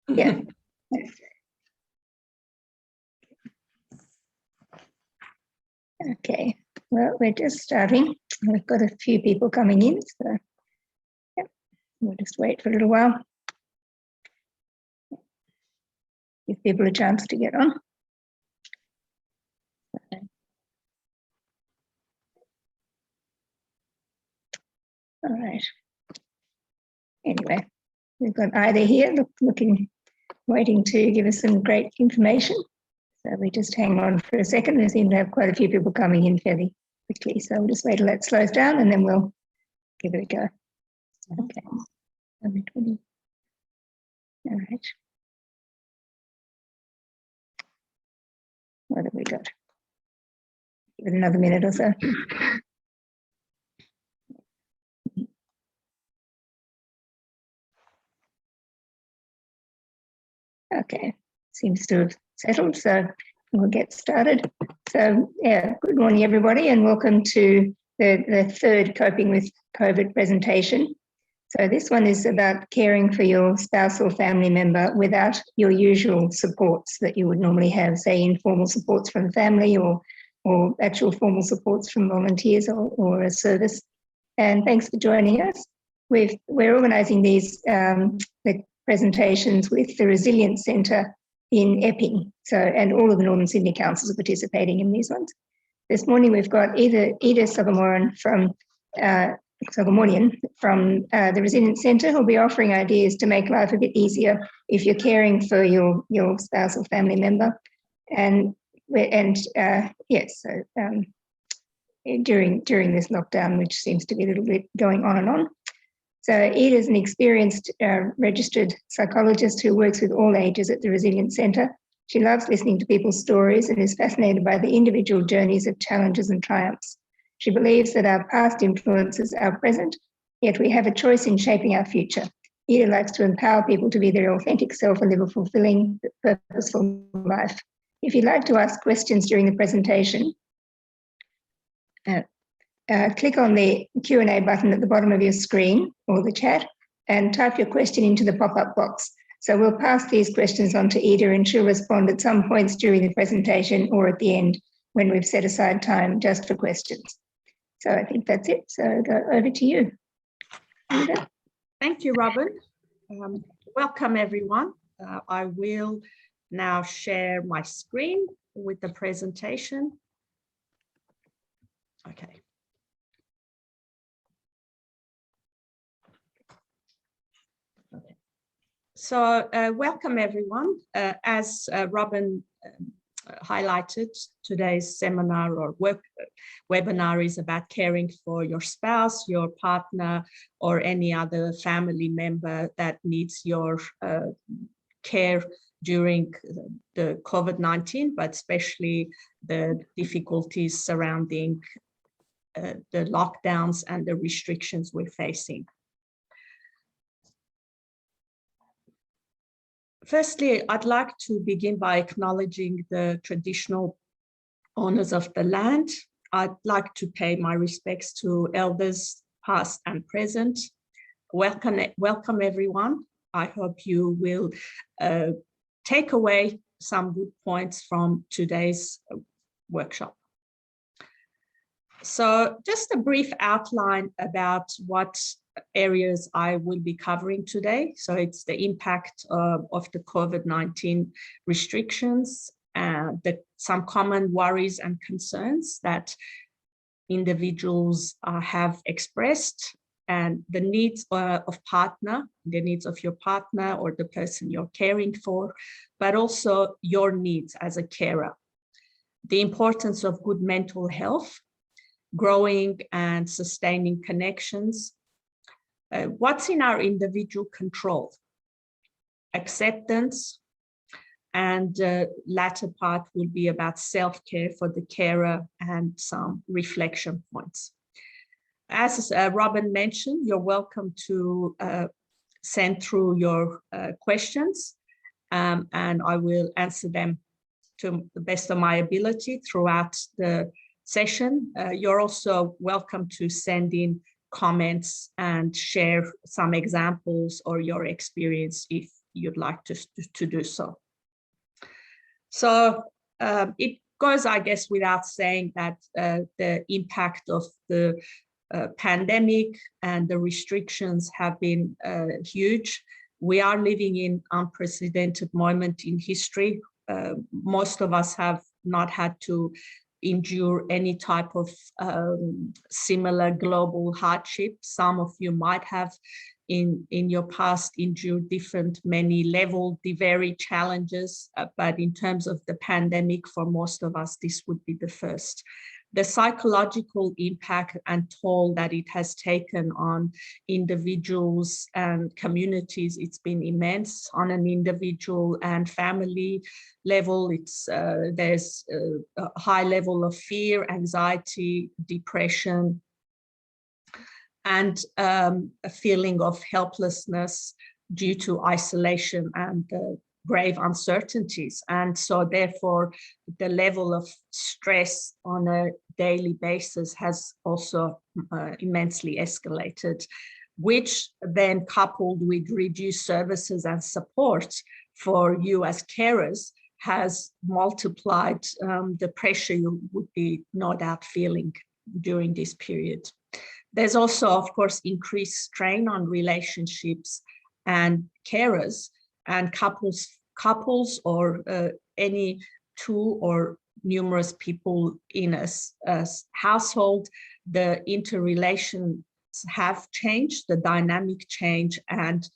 Yeah. Okay, well, we're just starting. We've got a few people coming in, so yeah, we'll just wait for a little while. Give people a chance to get on. All right. Anyway, we've got Ida here waiting to give us some great information. So we just hang on for a second. There seem to have quite a few people coming in fairly quickly. So we'll just wait till that slows down and then we'll give it a go. Okay. All right. What have we got? Give it another minute or so. Okay, seems to have settled, so we'll get started. So yeah, good morning everybody and welcome to the third Coping with COVID presentation. So this one is about caring for your spouse or family member without your usual supports that you would normally have, say informal supports from family or actual formal supports from volunteers or a service. And thanks for joining us. We're organising these the presentations with the Resilience Centre in Epping. So, and all of the Northern Sydney councils are participating in these ones. This morning we've got Ida Sogamorian from the Resilience Centre who'll be offering ideas to make life a bit easier if you're caring for your spouse or family member. During this lockdown, which seems to be a little bit going on and on. So Ida is an experienced registered psychologist who works with all ages at the Resilience Centre. She loves listening to people's stories and is fascinated by the individual journeys of challenges and triumphs. She believes that our past influences our present, yet we have a choice in shaping our future. Ida likes to empower people to be their authentic self and live a fulfilling, purposeful life. If you'd like to ask questions during the presentation, click on the Q&A button at the bottom of your screen or the chat and type your question into the pop-up box. So we'll pass these questions on to Ida and she'll respond at some points during the presentation or at the end when we've set aside time just for questions. So I think that's it. So go over to you, Ida. Thank you, Robin. Welcome, everyone. I will now share my screen with the presentation. Okay. So welcome everyone. As Robin highlighted, today's seminar or webinar is about caring for your spouse, your partner, or any other family member that needs your care during the COVID-19, but especially the difficulties surrounding the lockdowns and the restrictions we're facing. Firstly, I'd like to begin by acknowledging the traditional owners of the land. I'd like to pay my respects to elders past and present. Welcome everyone. I hope you will take away some good points from today's workshop. So just a brief outline about what areas I will be covering today. So it's the impact of the COVID-19 restrictions, some common worries and concerns that individuals have expressed, and the needs of your partner or the person you're caring for, but also your needs as a carer. The importance of good mental health, growing and sustaining connections, what's in our individual control, acceptance, and latter part will be about self-care for the carer and some reflection points. As Robin mentioned, you're welcome to send through your questions and I will answer them to the best of my ability throughout the session. You're also welcome to send in comments and share some examples or your experience if you'd like to do so. So it goes, I guess, without saying that the impact of the pandemic and the restrictions have been huge. We are living in unprecedented moment in history. Most of us have not had to endure any type of similar global hardship. Some of you might have in your past endured different, many level, varied challenges, but in terms of the pandemic, for most of us, this would be the first. The psychological impact and toll that it has taken on individuals and communities, it's been immense. On an individual and family level, there's a high level of fear, anxiety, depression, and a feeling of helplessness due to isolation and grave uncertainties. And so therefore, the level of stress on a daily basis has also immensely escalated, which then coupled with reduced services and support for you as carers has multiplied the pressure you would be no doubt feeling during this period. There's also, of course, increased strain on relationships and carers and couples or any two or numerous people in a household. The interrelations have changed, the dynamic change, and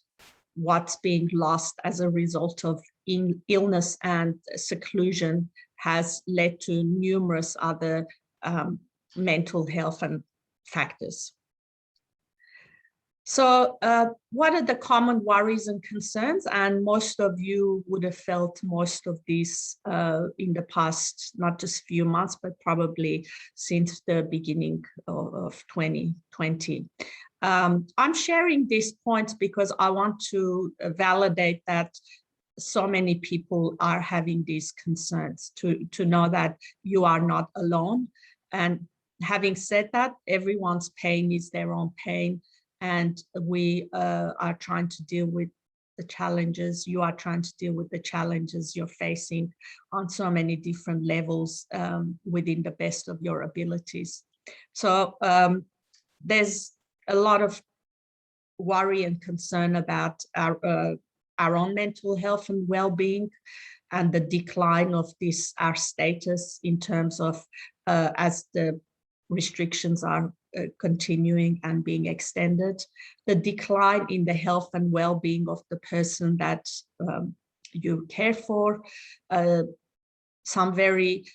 what's being lost as a result of illness and seclusion has led to numerous other mental health and factors. So what are the common worries and concerns? And most of you would have felt most of these in the past, not just few months, but probably since the beginning of 2020. I'm sharing these points because I want to validate that so many people are having these concerns, to know that you are not alone. And having said that, everyone's pain is their own pain. And we are trying to deal with the challenges. You are trying to deal with the challenges you're facing on so many different levels within the best of your abilities. So there's a lot of worry and concern about our own mental health and well-being, and the decline of our status in terms of as the restrictions are continuing and being extended, the decline in the health and well-being of the person that you care for, some very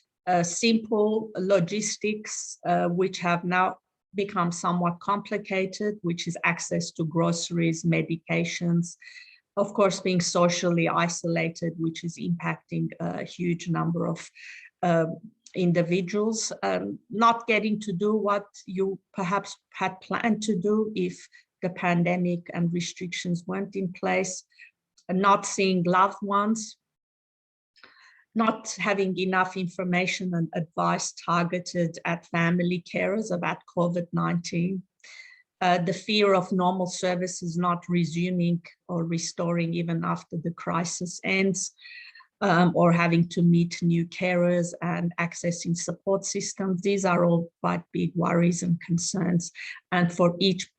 simple logistics which have now become somewhat complicated, which is access to groceries, medications, of course, being socially isolated, which is impacting a huge number of individuals, not getting to do what you perhaps had planned to do if the pandemic and restrictions weren't in place, not seeing loved ones, not having enough information and advice targeted at family carers about COVID-19, the fear of normal services not resuming or restoring even after the crisis ends, or having to meet new carers and accessing support systems. These are all quite big worries and concerns. And for each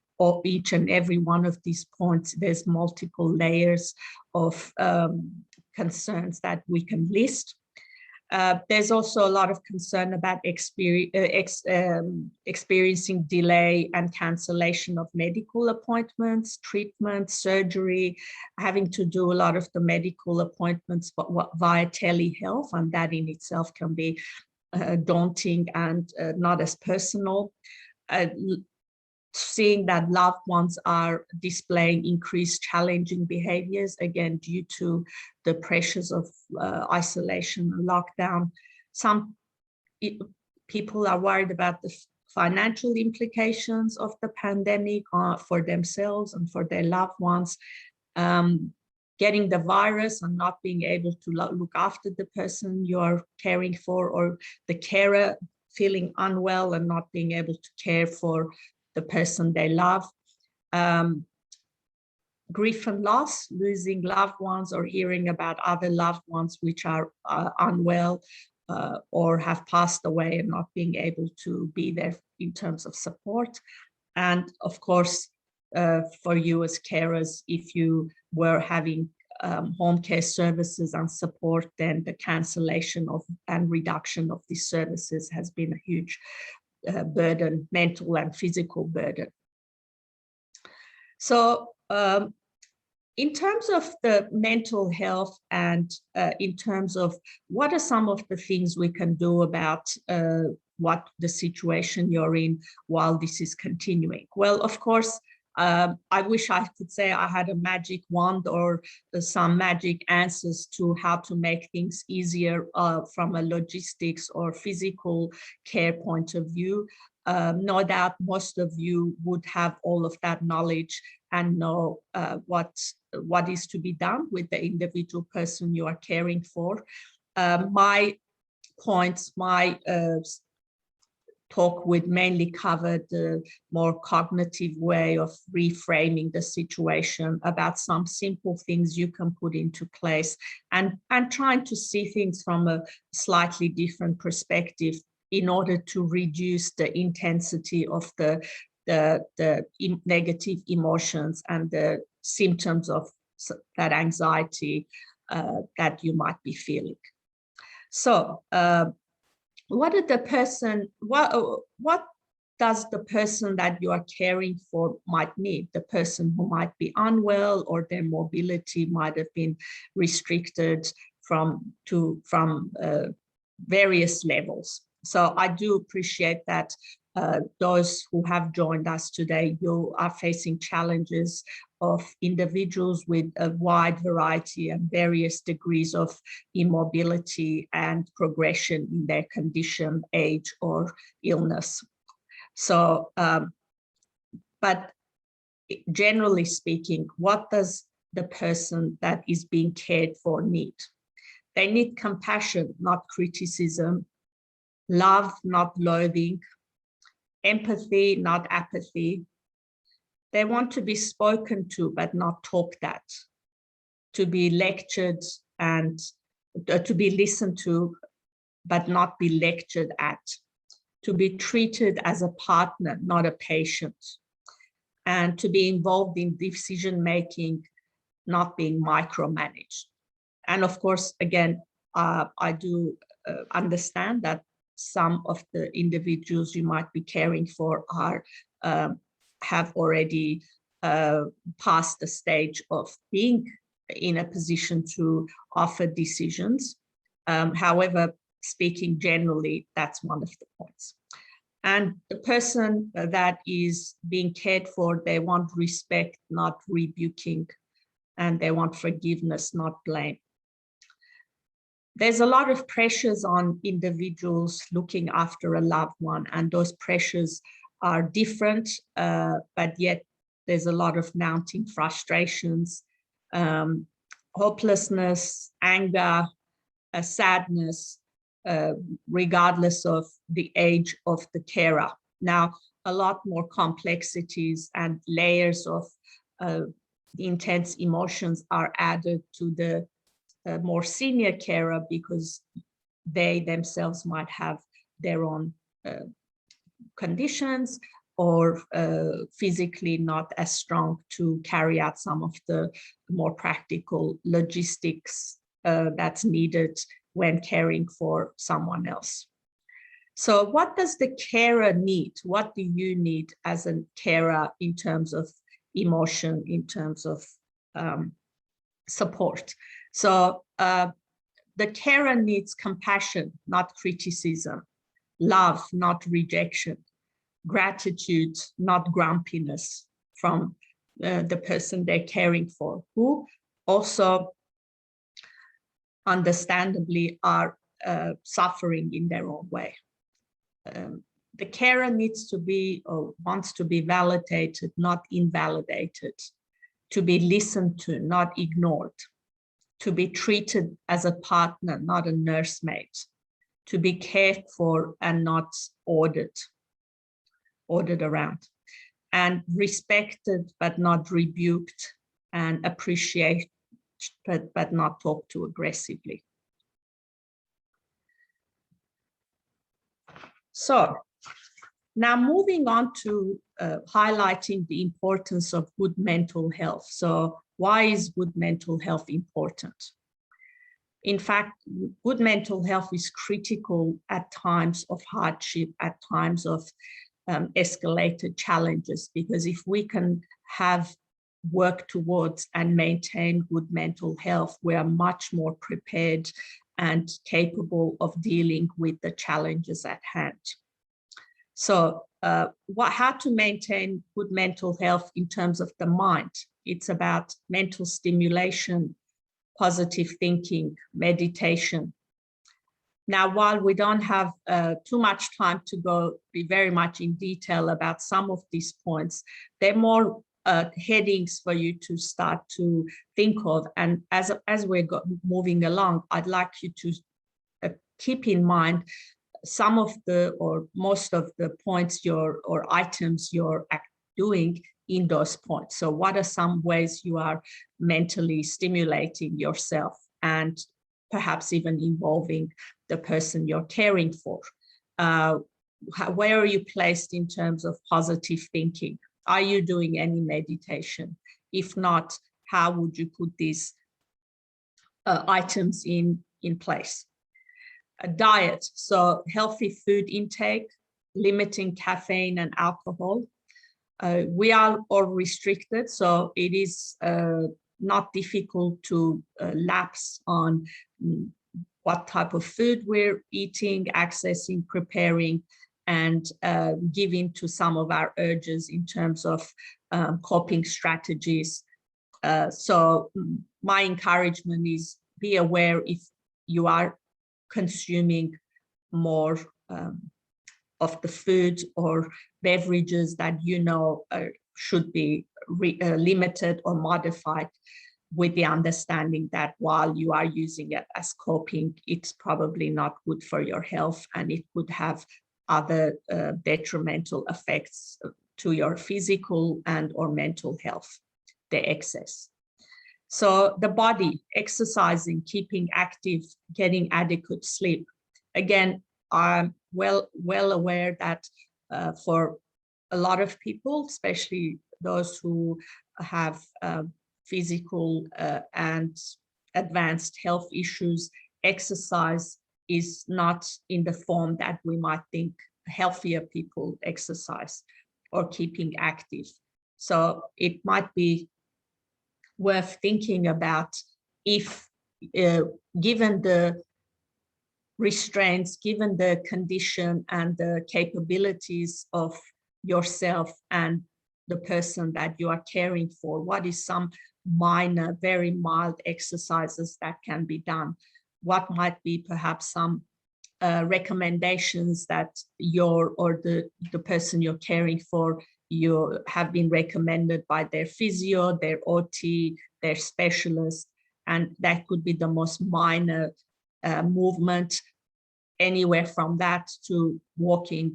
and every one of these points, there's multiple layers of concerns that we can list. There's also a lot of concern about experiencing delay and cancellation of medical appointments, treatment, surgery, having to do a lot of the medical appointments via telehealth, and that in itself can be daunting and not as personal. Seeing that loved ones are displaying increased challenging behaviors, again, due to the pressures of isolation and lockdown. Some people are worried about the financial implications of the pandemic for themselves and for their loved ones. Getting the virus and not being able to look after the person you're caring for, or the carer feeling unwell and not being able to care for the person they love. grief and loss, losing loved ones or hearing about other loved ones which are unwell or have passed away and not being able to be there in terms of support. And of course, for you as carers, if you were having home care services and support, then the cancellation of and reduction of these services has been a huge burden, mental and physical burden. So in terms of the mental health and in terms of what are some of the things we can do about what the situation you're in while this is continuing? Well, of course, I wish I could say I had a magic wand or some magic answers to how to make things easier from a logistics or physical care point of view. No doubt most of you would have all of that knowledge and know what is to be done with the individual person you are caring for. My points, my talk would mainly cover the more cognitive way of reframing the situation, about some simple things you can put into place and trying to see things from a slightly different perspective in order to reduce the intensity of the negative emotions and the symptoms of that anxiety that you might be feeling. So what does the person that you are caring for might need? The person who might be unwell or their mobility might have been restricted from various levels. So I do appreciate that those who have joined us today, you are facing challenges of individuals with a wide variety and various degrees of immobility and progression in their condition, age, or illness. So, but generally speaking, what does the person that is being cared for need? They need compassion, not criticism, love, not loathing, empathy, not apathy. They want to be spoken to, but not talked at, to be lectured and to be listened to, but not be lectured at, to be treated as a partner, not a patient, and to be involved in decision-making, not being micromanaged. And of course, again, I do understand that some of the individuals you might be caring for are have already passed the stage of being in a position to offer decisions. However, speaking generally, that's one of the points. And the person that is being cared for, they want respect, not rebuking, and they want forgiveness, not blame. There's a lot of pressures on individuals looking after a loved one, and those pressures are different, but yet there's a lot of mounting frustrations, hopelessness, anger, sadness, regardless of the age of the carer. Now, a lot more complexities and layers of intense emotions are added to the more senior carer because they themselves might have their own conditions or physically not as strong to carry out some of the more practical logistics that's needed when caring for someone else. So what does the carer need? What do you need as a carer in terms of emotion, in terms of support? So the carer needs compassion, not criticism, love, not rejection, gratitude, not grumpiness from the person they're caring for, who also understandably are suffering in their own way. The carer needs to be or wants to be validated, not invalidated, to be listened to, not ignored, to be treated as a partner, not a nursemaid, to be cared for and not ordered around, and respected but not rebuked, and appreciate, but not talk too aggressively. So now moving on to highlighting the importance of good mental health. So why is good mental health important? In fact, good mental health is critical at times of hardship, at times of escalated challenges, because if we can work towards and maintain good mental health, we are much more prepared and capable of dealing with the challenges at hand. So how to maintain good mental health in terms of the mind? It's about mental stimulation, positive thinking, meditation. Now, while we don't have too much time to be very much in detail about some of these points, they're more headings for you to start to think of. And as we're moving along, I'd like you to keep in mind some of or most of the points or items you're doing in those points. So what are some ways you are mentally stimulating yourself and perhaps even involving the person you're caring for? Where are you placed in terms of positive thinking? Are you doing any meditation? If not, how would you put these items in place? A diet, so healthy food intake, limiting caffeine and alcohol. We are all restricted, so it is not difficult to lapse on what type of food we're eating, accessing, preparing, and giving to some of our urges in terms of coping strategies. So my encouragement is be aware if you are consuming more of the food or beverages that you know should be limited or modified, with the understanding that while you are using it as coping, it's probably not good for your health and it could have other detrimental effects to your physical and or mental health, the excess. So the body, exercising, keeping active, getting adequate sleep. Again, I'm well aware that for a lot of people, especially those who have physical and advanced health issues, exercise is not in the form that we might think healthier people exercise or keeping active. So it might be worth thinking about if, given the restraints, given the condition and the capabilities of yourself and the person that you are caring for, what is some minor, very mild exercises that can be done? What might be perhaps some recommendations that the person you're caring for, you have been recommended by their physio, their OT, their specialist, and that could be the most minor movement, anywhere from that to walking,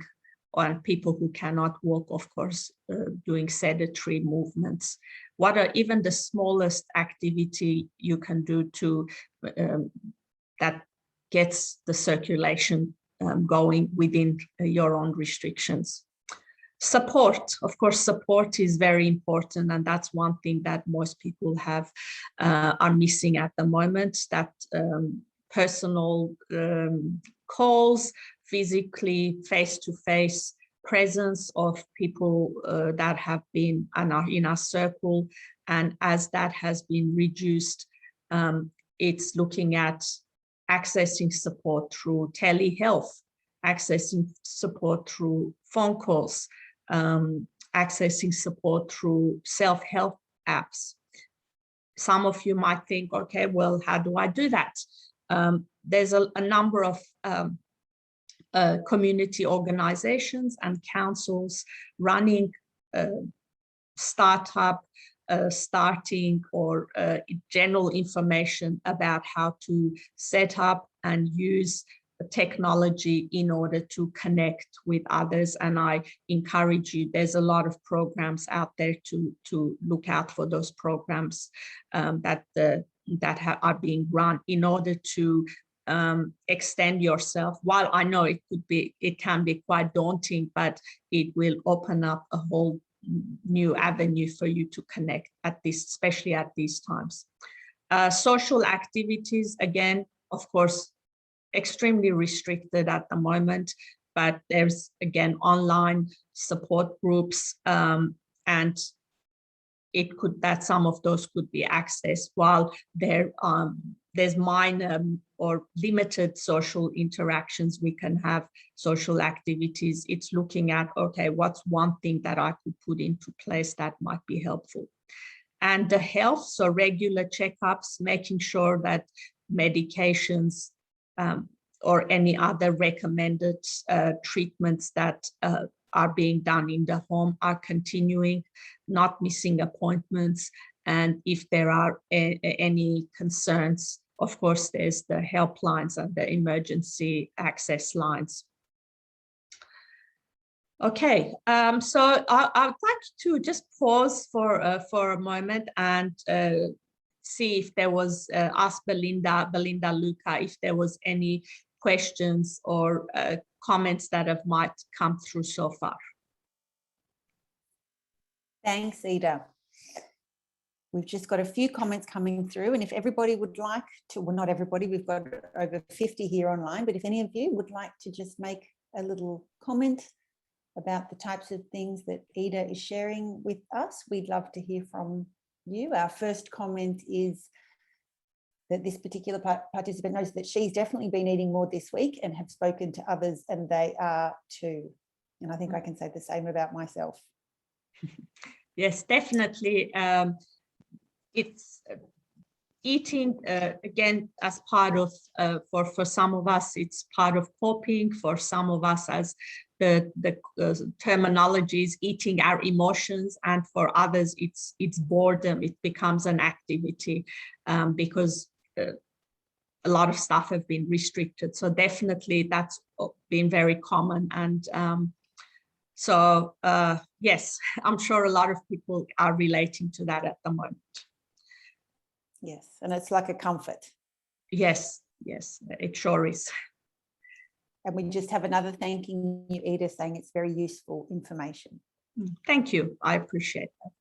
on people who cannot walk, of course, doing sedentary movements. What are even the smallest activity you can do to that gets the circulation going within your own restrictions? Support, of course, support is very important, and that's one thing that most people are missing at the moment, that personal calls, physically face-to-face presence of people that have been in our circle. And as that has been reduced, it's looking at accessing support through telehealth, accessing support through phone calls, accessing support through self-help apps. Some of you might think, okay, well, how do I do that? There's a number of community organizations and councils running starting or general information about how to set up and use technology in order to connect with others. And I encourage you, there's a lot of programs out there to look out for those programs that are being run in order to extend yourself. While I know it can be quite daunting, but it will open up a whole new avenue for you to connect especially at these times. Social activities, again, of course, extremely restricted at the moment, but there's, again, online support groups, and some of those could be accessed, while there's minor or limited social interactions. We can have social activities. It's looking at, okay, what's one thing that I could put into place that might be helpful? And the health, so regular checkups, making sure that medications or any other recommended treatments that are being done in the home are continuing, not missing appointments. And if there are any concerns, of course, there's the helplines and the emergency access lines. Okay, so I'd like to just pause for a moment and see if there was, ask Belinda Luca, if there was any questions or comments that might come through so far. Thanks, Ida. We've just got a few comments coming through, and if everybody would like to, well, not everybody, we've got over 50 here online, but if any of you would like to just make a little comment about the types of things that Ida is sharing with us, we'd love to hear from you. Our first comment is that this particular participant knows that she's definitely been eating more this week and have spoken to others, and they are too. And I think I can say the same about myself. Yes, definitely. It's eating, again, as part of, for some of us, it's part of coping. For some of us, as the terminology is eating our emotions, and for others, it's boredom. It becomes an activity because a lot of stuff have been restricted. So definitely that's been very common. And so yes, I'm sure a lot of people are relating to that at the moment. Yes, and it's like a comfort. Yes, yes, it sure is. And we just have another thanking you, Ida, saying it's very useful information. Thank you. I appreciate that.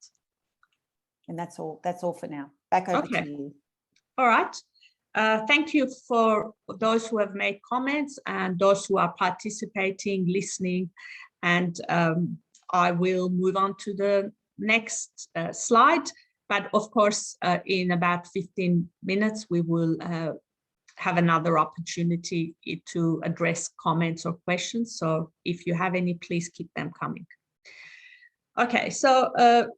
And that's all for now. Back over to you. All right. Thank you for those who have made comments and those who are participating, listening. And I will move on to the next slide. But of course, in about 15 minutes, we will have another opportunity to address comments or questions. So if you have any, please keep them coming. Okay, so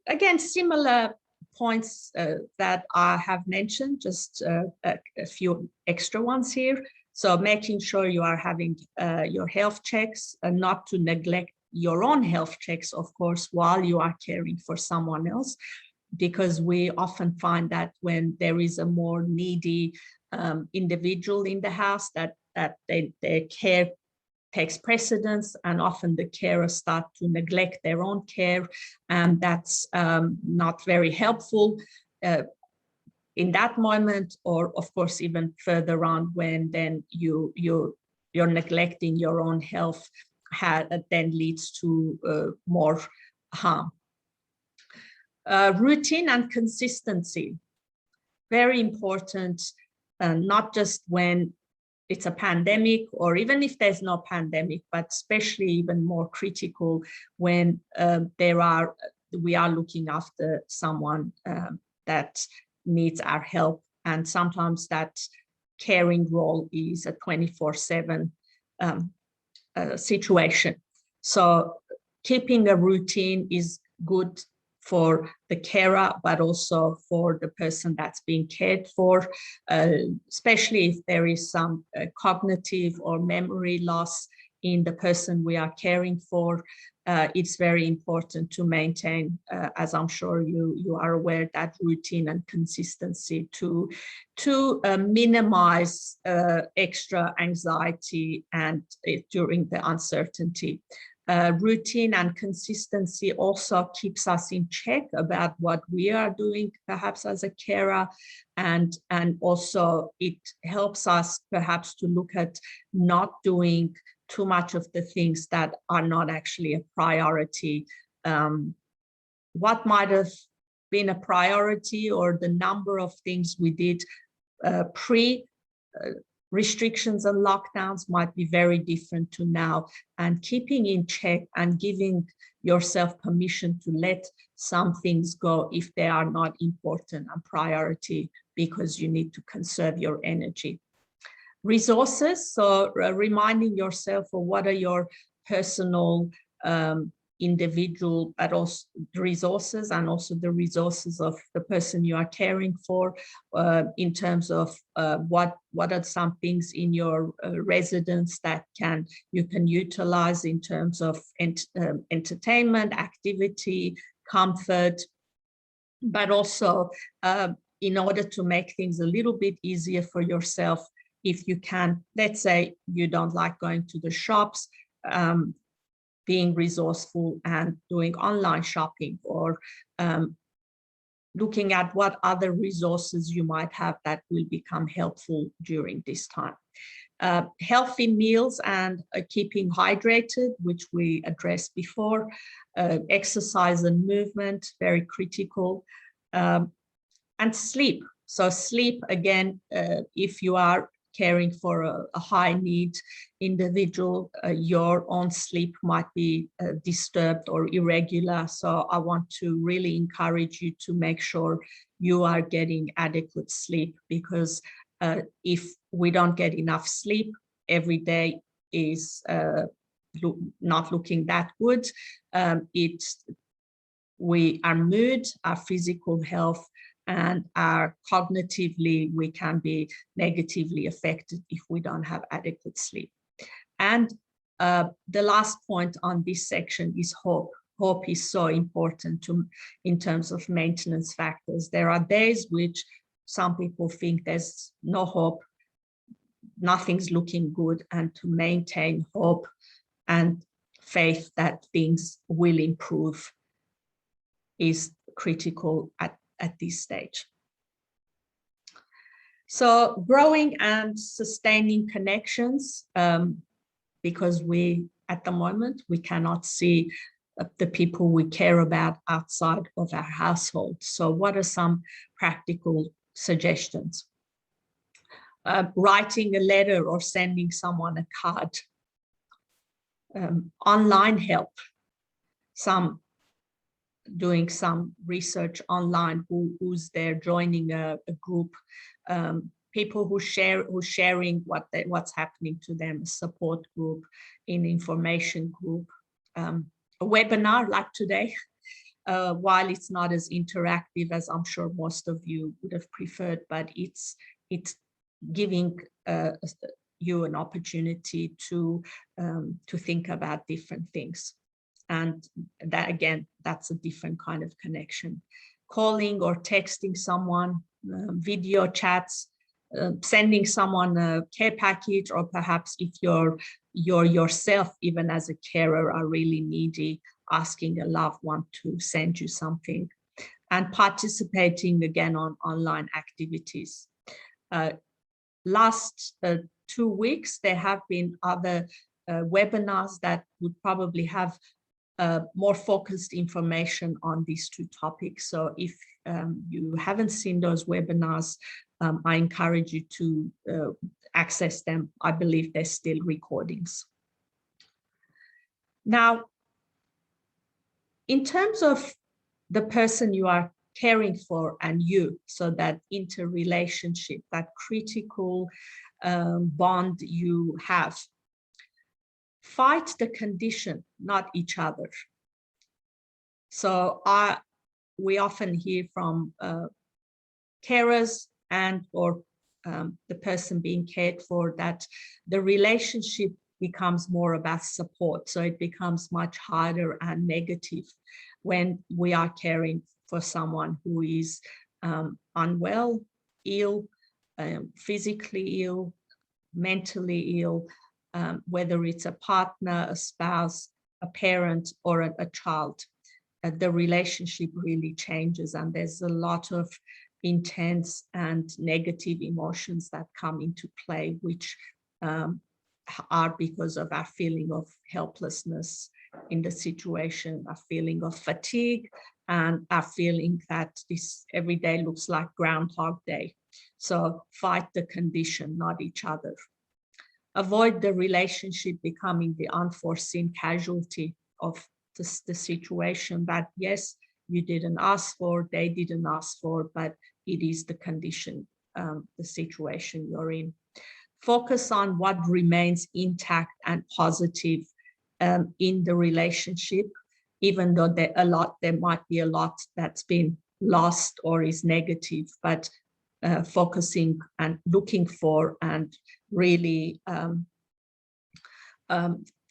again, similar points that I have mentioned, just a few extra ones here. So making sure you are having your health checks, and not to neglect your own health checks, of course, while you are caring for someone else, because we often find that when there is a more needy individual in the house, that their care takes precedence, and often the carers start to neglect their own care, and that's not very helpful in that moment, or of course even further on, when then you're neglecting your own health, then leads to more harm. Routine and consistency, very important, not just when it's a pandemic, or even if there's no pandemic, but especially even more critical when we are looking after someone that needs our help. And sometimes that caring role is a 24/7 situation. So keeping a routine is good for the carer, but also for the person that's being cared for, especially if there is some cognitive or memory loss. in the person we are caring for, it's very important to maintain, as I'm sure you are aware, that routine and consistency to minimize extra anxiety and during the uncertainty. Routine and consistency also keeps us in check about what we are doing, perhaps as a carer, and also it helps us perhaps to look at not doing too much of the things that are not actually a priority. What might have been a priority, or the number of things we did pre restrictions and lockdowns, might be very different to now, and keeping in check and giving yourself permission to let some things go if they are not important and priority, because you need to conserve your energy. Resources, so reminding yourself of what are your personal, individual, but also the resources, and also the resources of the person you are caring for, in terms of what are some things in your residence that you can utilize in terms of entertainment, activity, comfort, but also in order to make things a little bit easier for yourself, if you can, let's say you don't like going to the shops, being resourceful and doing online shopping, or looking at what other resources you might have that will become helpful during this time. Healthy meals and keeping hydrated, which we addressed before. Exercise and movement, very critical. And sleep. So sleep, again, if you are caring for a high need individual, your own sleep might be disturbed or irregular. So I want to really encourage you to make sure you are getting adequate sleep, because if we don't get enough sleep, every day is not looking that good. Our mood, our physical health, and cognitively, we can be negatively affected if we don't have adequate sleep. And the last point on this section is hope. Hope is so important in terms of maintenance factors. There are days which some people think there's no hope, nothing's looking good, and to maintain hope and faith that things will improve is critical at this stage. So growing and sustaining connections, because at the moment, we cannot see the people we care about outside of our household. So what are some practical suggestions? Writing a letter or sending someone a card. Online help. Doing some research online, who's there, joining a group, people who's sharing what's happening to them, a support group, an information group, a webinar like today, while it's not as interactive as I'm sure most of you would have preferred, but it's giving you an opportunity to think about different things. And that, again, that's a different kind of connection. Calling or texting someone, video chats, sending someone a care package, or perhaps if you're yourself, even as a carer, are really needy, asking a loved one to send you something. And participating again on online activities. Last 2 weeks, there have been other webinars that would probably have more focused information on these two topics. So if you haven't seen those webinars, I encourage you to access them. I believe they're still recordings. Now, in terms of the person you are caring for and you, so that interrelationship, that critical bond you have, fight the condition, not each other. So we often hear from carers or the person being cared for that the relationship becomes more about support. So it becomes much harder and negative when we are caring for someone who is unwell, ill, physically ill, mentally ill, whether it's a partner, a spouse, a parent, or a child. The relationship really changes, and there's a lot of intense and negative emotions that come into play, which are because of our feeling of helplessness in the situation, our feeling of fatigue, and our feeling that this every day looks like Groundhog Day. So fight the condition, not each other. Avoid the relationship becoming the unforeseen casualty of the situation that, yes, you didn't ask for, they didn't ask for, but it is the condition, the situation you're in. Focus on what remains intact and positive in the relationship, even though there might be a lot that's been lost or is negative, but focusing and looking for and really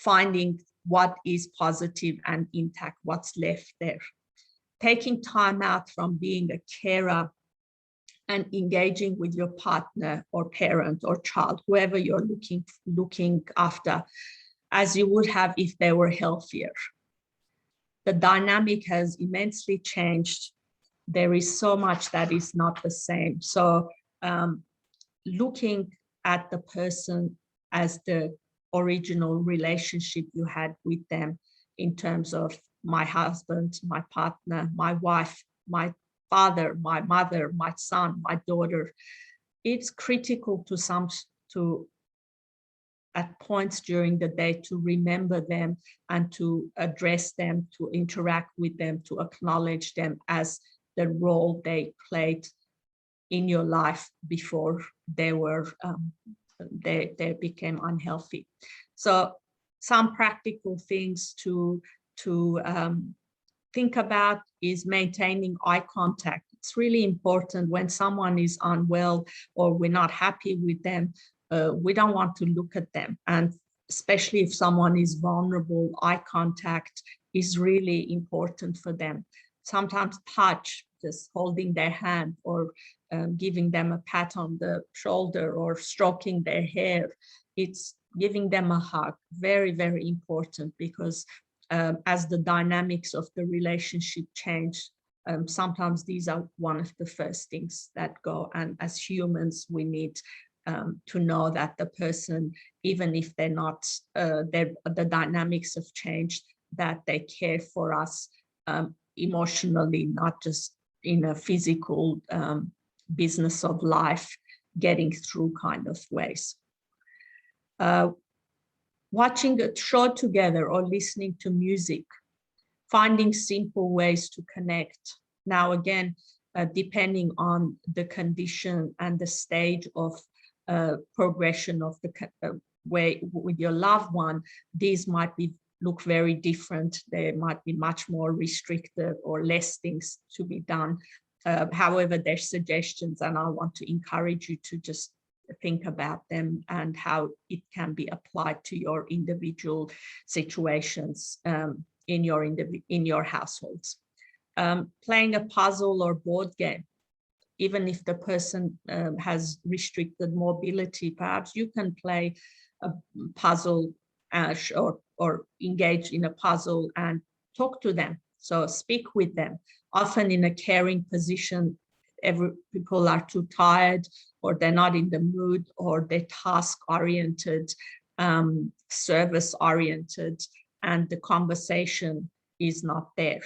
finding what is positive and intact, what's left there. Taking time out from being a carer and engaging with your partner or parent or child, whoever you're looking after, as you would have if they were healthier. The dynamic has immensely changed. There is so much that is not the same. So looking at the person as the original relationship you had with them, in terms of my husband, my partner, my wife, my father, my mother, my son, my daughter, it's critical to at points during the day to remember them and to address them, to interact with them, to acknowledge them as the role they played in your life before they were they became unhealthy. So some practical things to think about is maintaining eye contact. It's really important when someone is unwell or we're not happy with them. We don't want to look at them, and especially if someone is vulnerable, eye contact is really important for them. Sometimes touch, just holding their hand or giving them a pat on the shoulder or stroking their hair. It's giving them a hug, very, very important, because as the dynamics of the relationship change, sometimes these are one of the first things that go. And as humans, we need to know that the person, even if they're not, the dynamics have changed, that they care for us emotionally, not just in a physical business of life, getting through kind of ways. Watching a show together or listening to music, finding simple ways to connect. Now, again, depending on the condition and the stage of progression of the way with your loved one, these might look very different. They might be much more restrictive or less things to be done. However, they're suggestions, and I want to encourage you to just think about them and how it can be applied to your individual situations in your households. Playing a puzzle or board game, even if the person has restricted mobility, perhaps you can play a puzzle or engage in a puzzle and talk to them. So speak with them. Often in a caring position, people are too tired, or they're not in the mood, or they're task-oriented, service-oriented, and the conversation is not there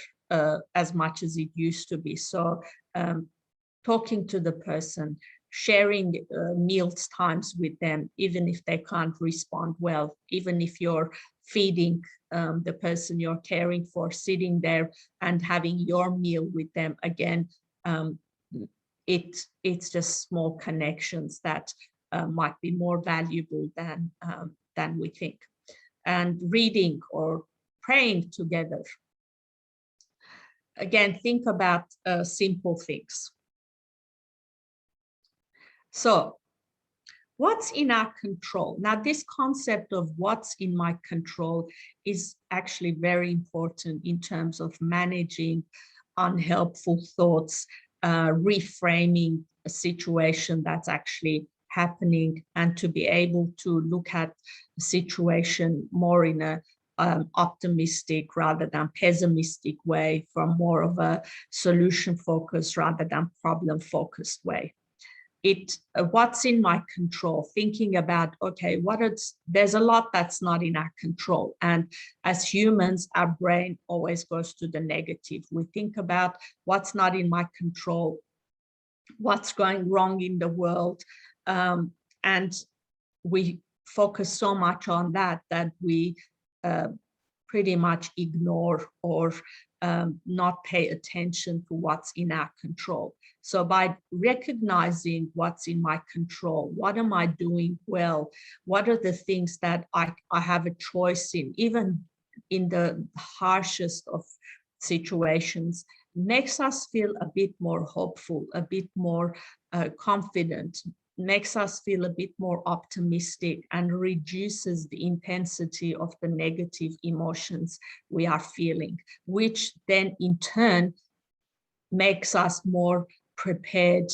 as much as it used to be. So talking to the person, sharing meals times with them, even if they can't respond well, even if you're feeding the person you're caring for, sitting there and having your meal with them, again, it's just small connections that might be more valuable than we think. And reading or praying together. Again, think about simple things. So What's in our control? Now, this concept of what's in my control is actually very important in terms of managing unhelpful thoughts, reframing a situation that's actually happening, and to be able to look at the situation more in a optimistic rather than pessimistic way, from more of a solution focused rather than problem focused way. What's in my control, thinking about, okay, there's a lot that's not in our control. And as humans, our brain always goes to the negative. We think about what's not in my control, what's going wrong in the world. And we focus so much on that we pretty much ignore or not pay attention to what's in our control. So by recognizing what's in my control, what am I doing well? What are the things that I have a choice in, even in the harshest of situations, makes us feel a bit more hopeful, a bit more confident, makes us feel a bit more optimistic, and reduces the intensity of the negative emotions we are feeling, which then in turn makes us more prepared,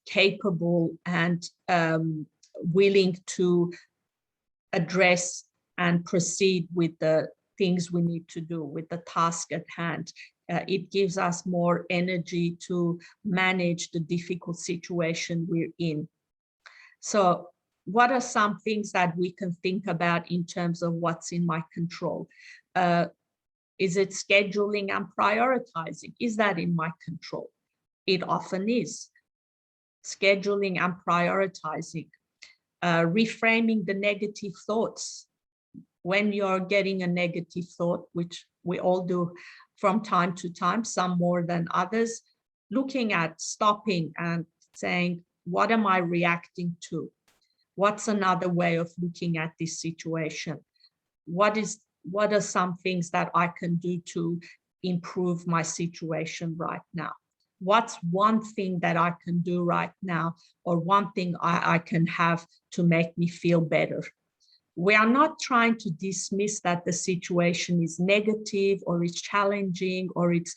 capable, and willing to address and proceed with the things we need to do, with the task at hand. It gives us more energy to manage the difficult situation we're in. So what are some things that we can think about in terms of what's in my control? Is it scheduling and prioritizing? Is that in my control? It often is. Scheduling and prioritizing. Reframing the negative thoughts. When you're getting a negative thought, which we all do from time to time, some more than others, looking at stopping and saying, what am I reacting to? What's another way of looking at this situation? What are some things that I can do to improve my situation right now? What's one thing that I can do right now, or one thing I can have to make me feel better? We are not trying to dismiss that the situation is negative or it's challenging or it's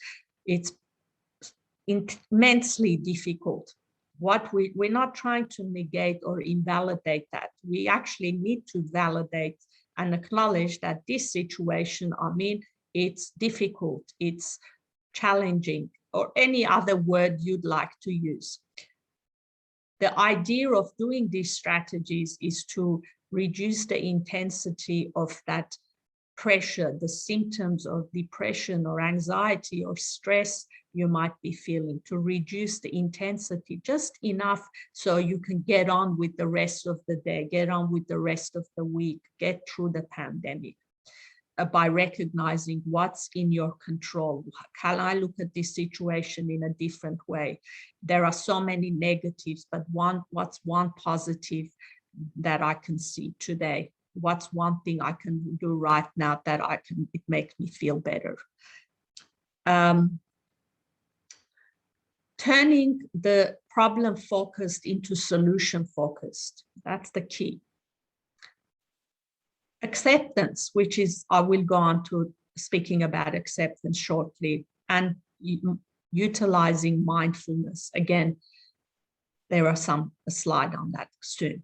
immensely difficult. We're not trying to negate or invalidate that. We actually need to validate and acknowledge that this situation, it's difficult, it's challenging, or any other word you'd like to use. The idea of doing these strategies is to reduce the intensity of that pressure, the symptoms of depression or anxiety or stress you might be feeling, to reduce the intensity just enough so you can get on with the rest of the day, get on with the rest of the week, get through the pandemic. By recognizing what's in your control. Can I look at this situation in a different way? There are so many negatives, but what's one positive that I can see today? What's one thing I can do right now that it makes me feel better? Turning the problem focused into solution focused. That's the key. Acceptance, which is, I will go on to speaking about acceptance shortly, and utilizing mindfulness. Again, there are a slide on that soon.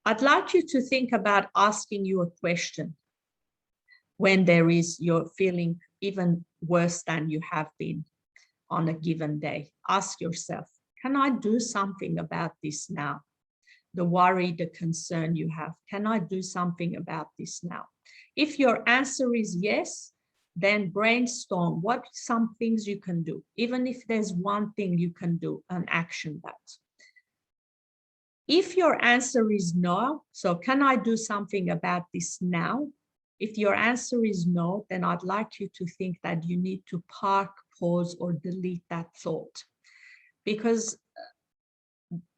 I'd like you to think about asking you a question when you're feeling even worse than you have been on a given day. Ask yourself, can I do something about this now? The worry, the concern you have, can I do something about this now? If your answer is yes, then brainstorm what some things you can do, even if there's one thing you can do and action that. If your answer is no, so can I do something about this now? If your answer is no, then I'd like you to think that you need to park, pause, or delete that thought, because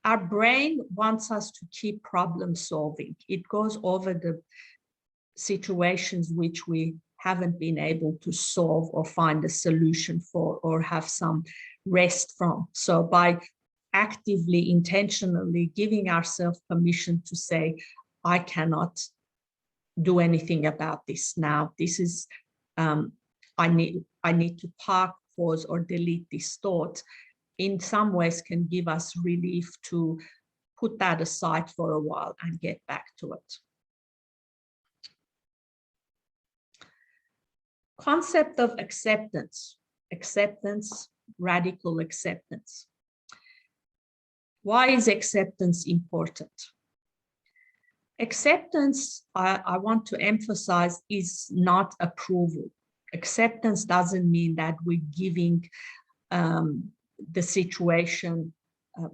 our brain wants us to keep problem solving. It goes over the situations which we haven't been able to solve or find a solution for or have some rest from. So by actively, intentionally giving ourselves permission to say, I cannot do anything about this now. This is, I need to park, pause, or delete this thought, in some ways can give us relief to put that aside for a while and get back to it. Concept of acceptance. Acceptance, radical acceptance. Why is acceptance important? Acceptance, I want to emphasize, is not approval. Acceptance doesn't mean that we're giving the situation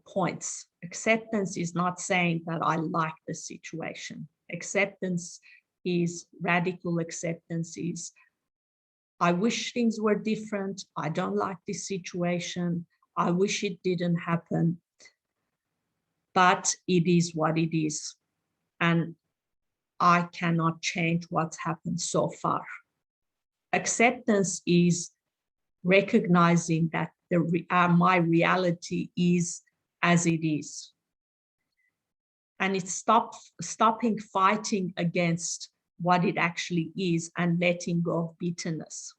points. Acceptance is not saying that I like the situation. Acceptance is, radical acceptance is, I wish things were different. I don't like this situation. I wish it didn't happen. But it is what it is. And I cannot change what's happened so far. Acceptance is recognizing that my reality is as it is. And it's stopping fighting against what it actually is and letting go of bitterness.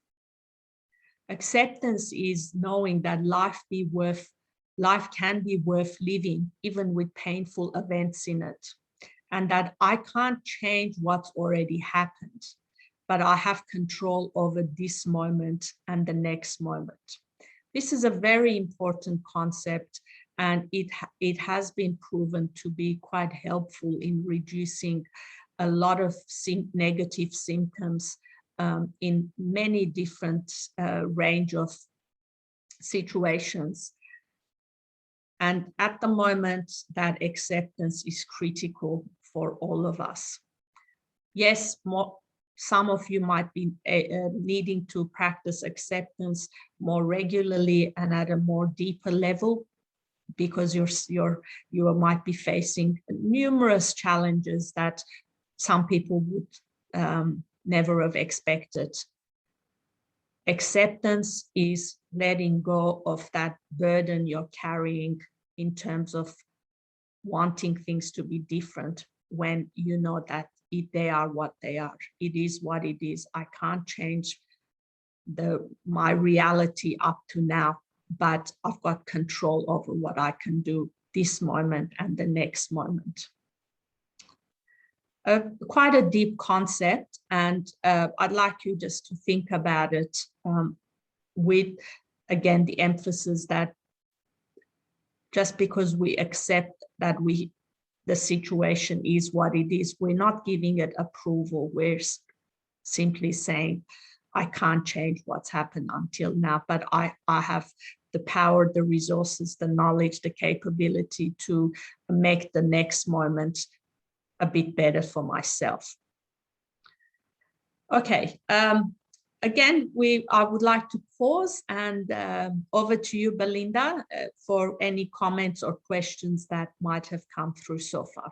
Acceptance is knowing that life can be worth living, even with painful events in it. And that I can't change what's already happened, but I have control over this moment and the next moment. This is a very important concept, and it has been proven to be quite helpful in reducing a lot of negative symptoms in many different range of situations. And at the moment, that acceptance is critical for all of us. Yes, some of you might be needing to practice acceptance more regularly and at a more deeper level, because you might be facing numerous challenges that some people would never have expected. Acceptance is letting go of that burden you're carrying in terms of wanting things to be different when you know that they are what they are. It is what it is. I can't change my reality up to now, but I've got control over what I can do this moment and the next moment. Quite a deep concept, and I'd like you just to think about it with, again, the emphasis that just because we accept that the situation is what it is, we're not giving it approval. We're simply saying, I can't change what's happened until now, but I have the power, the resources, the knowledge, the capability to make the next moment a bit better for myself. Okay, again, I would like to pause and over to you, Belinda, for any comments or questions that might have come through so far.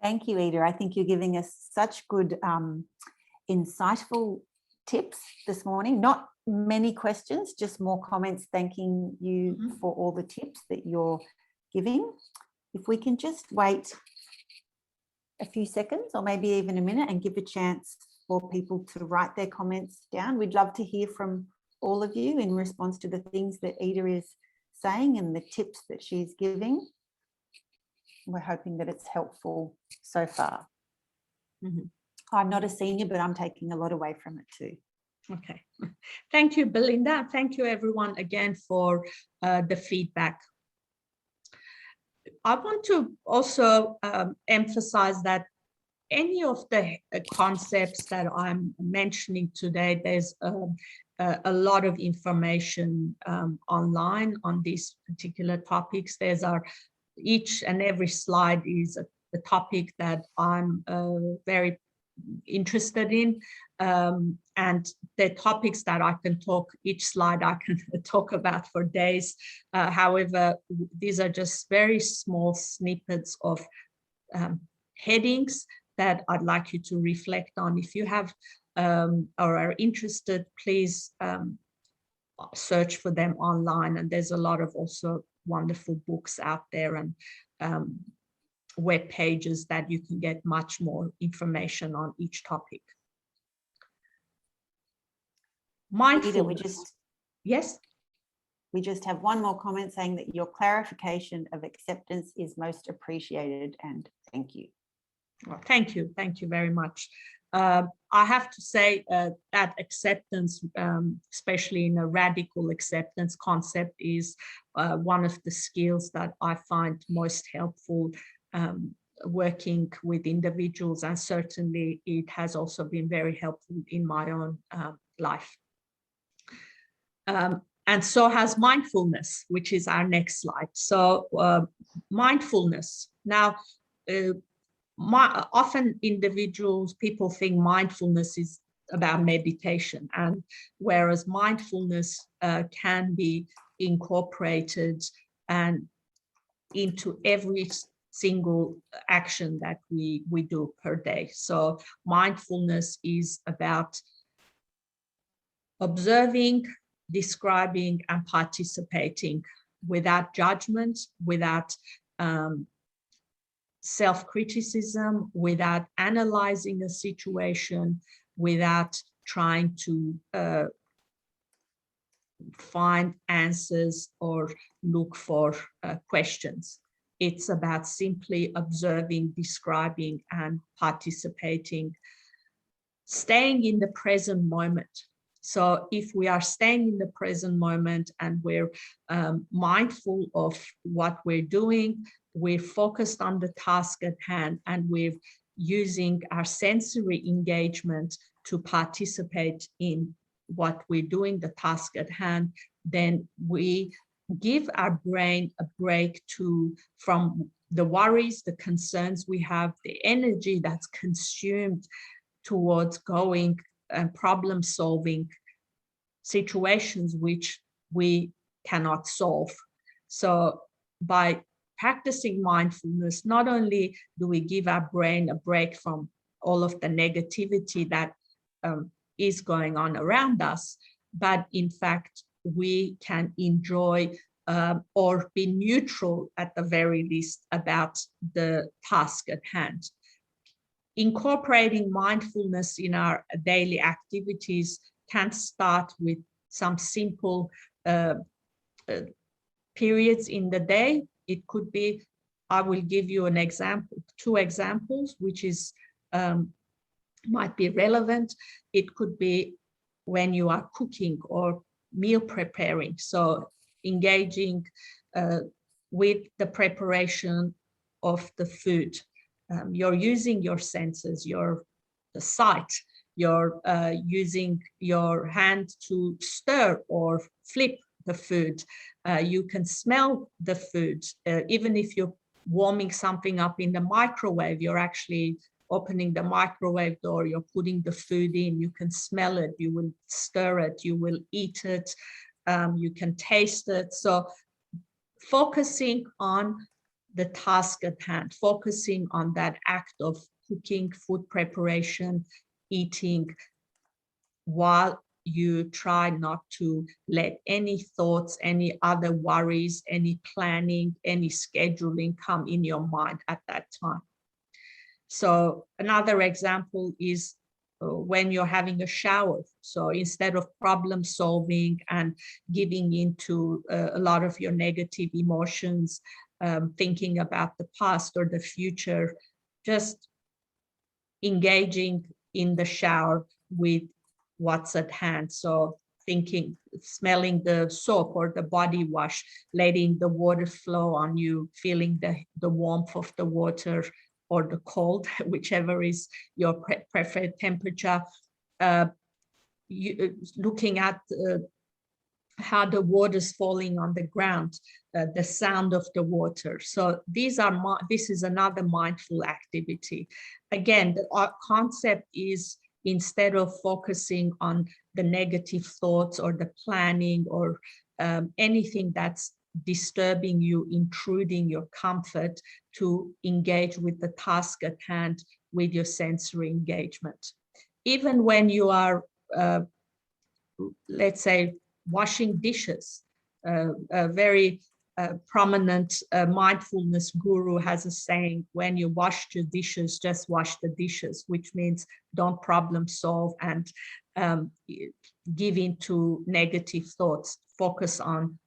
Thank you, Ida. I think you're giving us such good, insightful tips this morning. Not many questions, just more comments thanking you for all the tips that you're giving. If we can just wait a few seconds or maybe even a minute and give a chance for people to write their comments down. We'd love to hear from all of you in response to the things that Ida is saying and the tips that she's giving. We're hoping that it's helpful so far. I'm not a senior, but I'm taking a lot away from it too. Okay. Thank you, Belinda. Thank you, everyone, again, for the feedback. I want to also emphasize that any of the concepts that I'm mentioning today, there's a lot of information online on these particular topics. Each and every slide is a topic that I'm very interested in, and the topics that I can talk, each slide I can talk about for days. However, these are just very small snippets of headings that I'd like you to reflect on. If you have or are interested, please search for them online, and there's a lot of also wonderful books out there and web pages that you can get much more information on each topic. Mindfulness. Yes? We just have one more comment saying that your clarification of acceptance is most appreciated, and thank you. Well, thank you very much. I have to say that acceptance, especially in a radical acceptance concept, is one of the skills that I find most helpful working with individuals, and certainly it has also been very helpful in my own life. And so has mindfulness, which is our next slide. So mindfulness. Now, often people think mindfulness is about meditation, and whereas mindfulness can be incorporated and into every single action that we do per day. So mindfulness is about observing, describing, and participating without judgment, without self-criticism, without analyzing a situation, without trying to find answers or look for questions. It's about simply observing, describing, and participating, staying in the present moment. So if we are staying in the present moment and we're mindful of what we're doing, we're focused on the task at hand, and we're using our sensory engagement to participate in what we're doing, the task at hand, then we give our brain a break from the worries, the concerns we have, the energy that's consumed towards going and problem solving situations which we cannot solve. So by practicing mindfulness, not only do we give our brain a break from all of the negativity that is going on around us, but in fact, we can enjoy or be neutral at the very least about the task at hand. Incorporating mindfulness in our daily activities can start with some simple periods in the day. It could be, I will give you an example, 2 examples, which is might be relevant. It could be when you are cooking or meal preparing. So engaging with the preparation of the food. You're using your senses, the sight, you're using your hand to stir or flip the food. You can smell the food. Even if you're warming something up in the microwave, you're actually opening the microwave door, you're putting the food in, you can smell it, you will stir it, you will eat it, you can taste it. So focusing on the task at hand, focusing on that act of cooking, food preparation, eating, while you try not to let any thoughts, any other worries, any planning, any scheduling come in your mind at that time. So another example is when you're having a shower. So instead of problem solving and giving into a lot of your negative emotions, thinking about the past or the future, just engaging in the shower with what's at hand. So thinking, smelling the soap or the body wash, letting the water flow on you, feeling the warmth of the water or the cold, whichever is your preferred temperature, looking at how the water's falling on the ground, the sound of the water. So this is another mindful activity. Again, our concept is, instead of focusing on the negative thoughts or the planning or anything that's disturbing you, intruding your comfort, to engage with the task at hand with your sensory engagement. Even when you are, let's say, washing dishes. A very prominent mindfulness guru has a saying, when you wash your dishes, just wash the dishes, which means don't problem solve and give in to negative thoughts. Focus on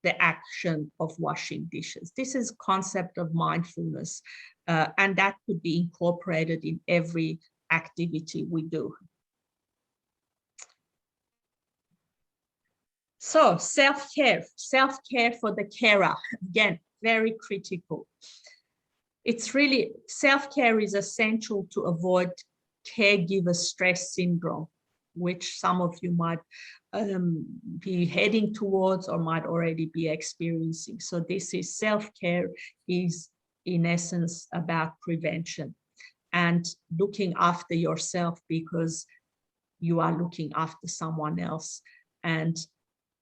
the action of washing dishes. This is concept of mindfulness, and that could be incorporated in every activity we do. So self-care for the carer, again, very critical. It's really, self-care is essential to avoid caregiver stress syndrome, which some of you might be heading towards or might already be experiencing. So this is self-care is in essence about prevention and looking after yourself because you are looking after someone else. And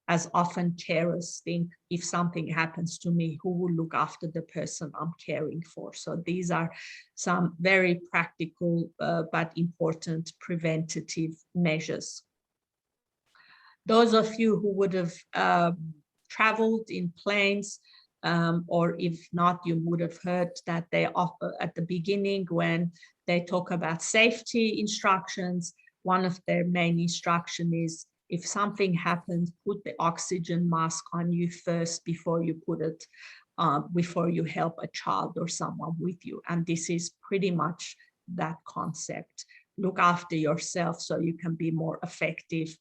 as often carers think, if something happens to me, who will look after the person I'm caring for? So these are some very practical but important preventative measures. Those of you who would have traveled in planes, or if not, you would have heard that they offer at the beginning when they talk about safety instructions, one of their main instruction is, if something happens, put the oxygen mask on you first before you put it, before you help a child or someone with you. And this is pretty much that concept. Look after yourself so you can be more effective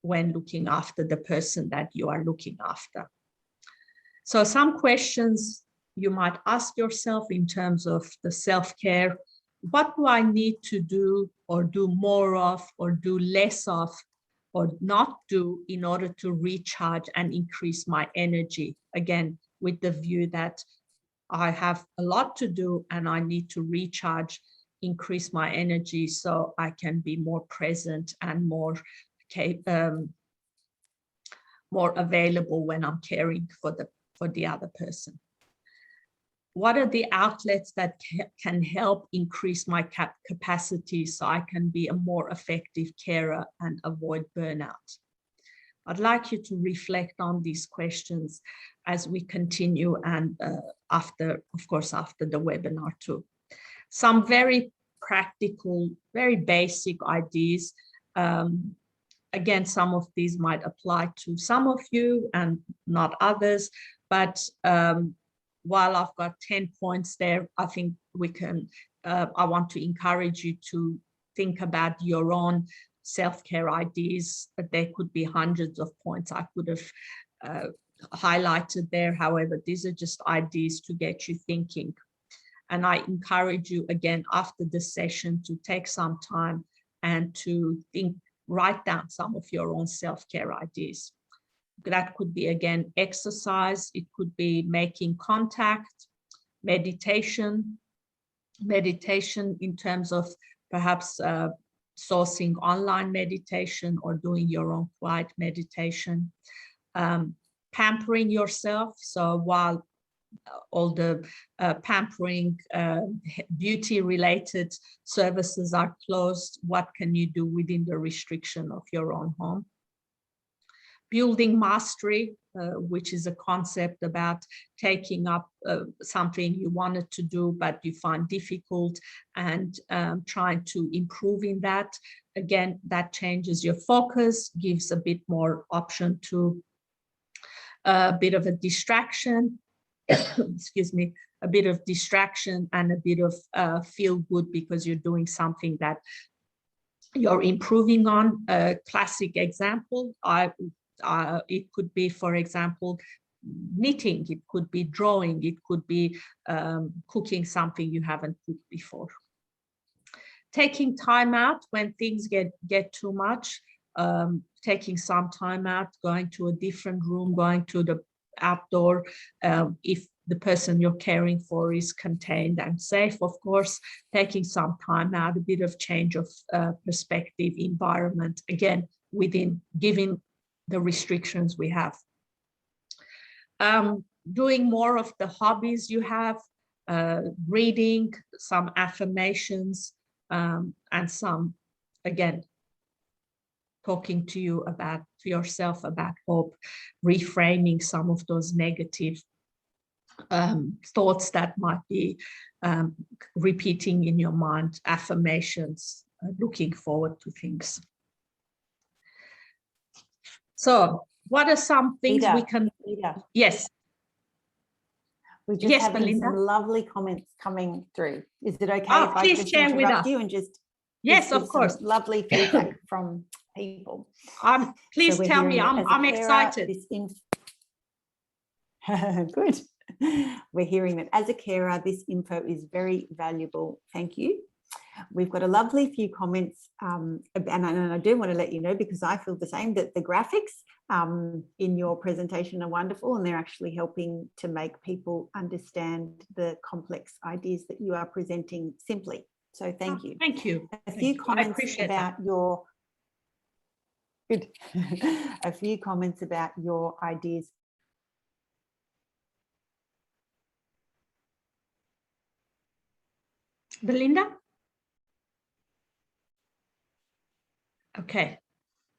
when looking after the person that you are looking after. So some questions you might ask yourself in terms of the self-care. What do I need to do or do more of or do less of or not do in order to recharge and increase my energy? Again, with the view that I have a lot to do and I need to recharge, increase my energy so I can be more present and more available when I'm caring for the other person. What are the outlets that can help increase my capacity so I can be a more effective carer and avoid burnout? I'd like you to reflect on these questions as we continue and after, of course, after the webinar too. Some very practical, very basic ideas. Again, some of these might apply to some of you and not others, but while I've got 10 points there, I think we can, I want to encourage you to think about your own self-care ideas. There could be hundreds of points I could have highlighted there. However, these are just ideas to get you thinking. And I encourage you again after this session to take some time and to write down some of your own self-care ideas. That could be, again, exercise. It could be making contact, meditation in terms of perhaps sourcing online meditation or doing your own quiet meditation. Pampering yourself. So while all the pampering, beauty-related services are closed, what can you do within the restriction of your own home? Building mastery, which is a concept about taking up something you wanted to do, but you find difficult and trying to improve in that. Again, that changes your focus, gives a bit more option to a bit of a distraction, excuse me, a bit of distraction and a bit of feel good because you're doing something that you're improving on. A classic example, it could be, for example, knitting, it could be drawing, it could be cooking something you haven't cooked before. Taking time out when things get too much, taking some time out, going to a different room, going to the outdoor, if the person you're caring for is contained and safe, of course, taking some time out, a bit of change of perspective, environment, again, within giving the restrictions we have. Doing more of the hobbies you have, reading, some affirmations, and some, again, talking to you about, to yourself about hope, reframing some of those negative thoughts that might be repeating in your mind, affirmations, looking forward to things. So what are some things we can... Yes. We're just having Belinda? some lovely comments coming through. Is it okay if I Please just share with interrupt us. you and just Yes, give of course. some lovely feedback from people? Please So tell me, I'm excited. Good. We're hearing that as a carer, this info is very valuable. Thank you. We've got a lovely few comments, and I do want to let you know, because I feel the same, that the graphics in your presentation are wonderful, and they're actually helping to make people understand the complex ideas that you are presenting simply. So thank you. Thank you. A few comments about your... Good. A few comments about your ideas. Belinda? Okay.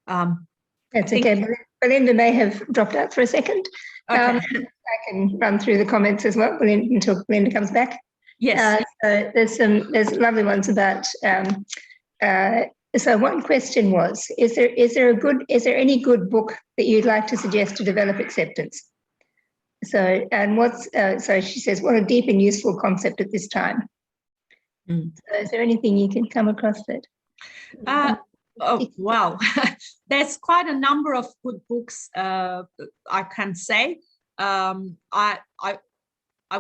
That's okay. Belinda may have dropped out for a second. Okay. I can run through the comments as well until Belinda comes back. Yes. So there's lovely ones about. So one question was: Is there any good book that you'd like to suggest to develop acceptance? So so she says, what a deep and useful concept at this time. So is there anything you can come across that? Oh, wow. There's quite a number of good books, I can say. I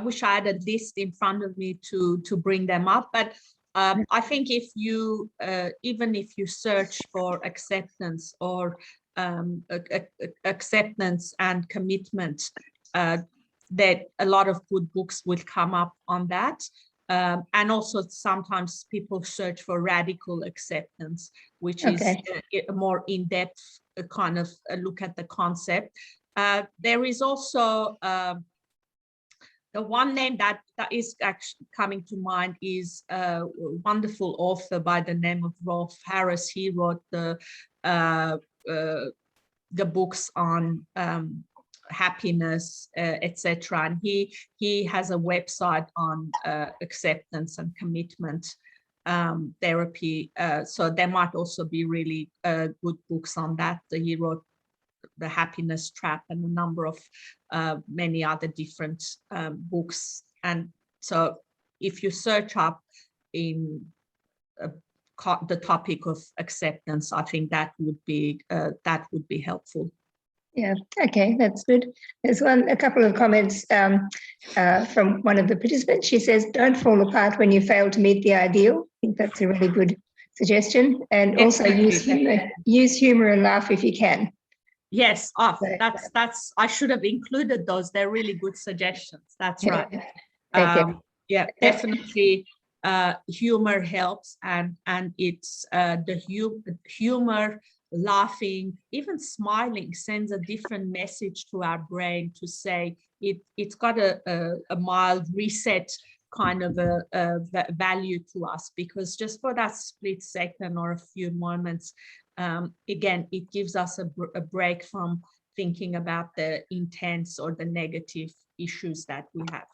wish I had a list in front of me to bring them up, but I think if you, even if you search for acceptance or acceptance and commitment, that a lot of good books will come up on that. And also sometimes people search for radical acceptance, which is a more in-depth kind of a look at the concept. There is also the one name that is actually coming to mind is a wonderful author by the name of Rolf Harris. He wrote the books on happiness, etc. And he has a website on acceptance and commitment therapy. So there might also be really good books on that. He wrote The Happiness Trap and a number of many other different books. And so if you search up in the topic of acceptance, I think that would be helpful. Yeah, okay, that's good. There's a couple of comments from one of the participants. She says, don't fall apart when you fail to meet the ideal. I think that's a really good suggestion. And also use humor and laugh if you can. Yes, that's I should have included those. They're really good suggestions. That's right. Yeah, definitely. Humor helps, and it's the humor, laughing, even smiling sends a different message to our brain to say it's got a mild reset kind of a value to us, because just for that split second or a few moments, again, it gives us a break from thinking about the intense or the negative issues that we have.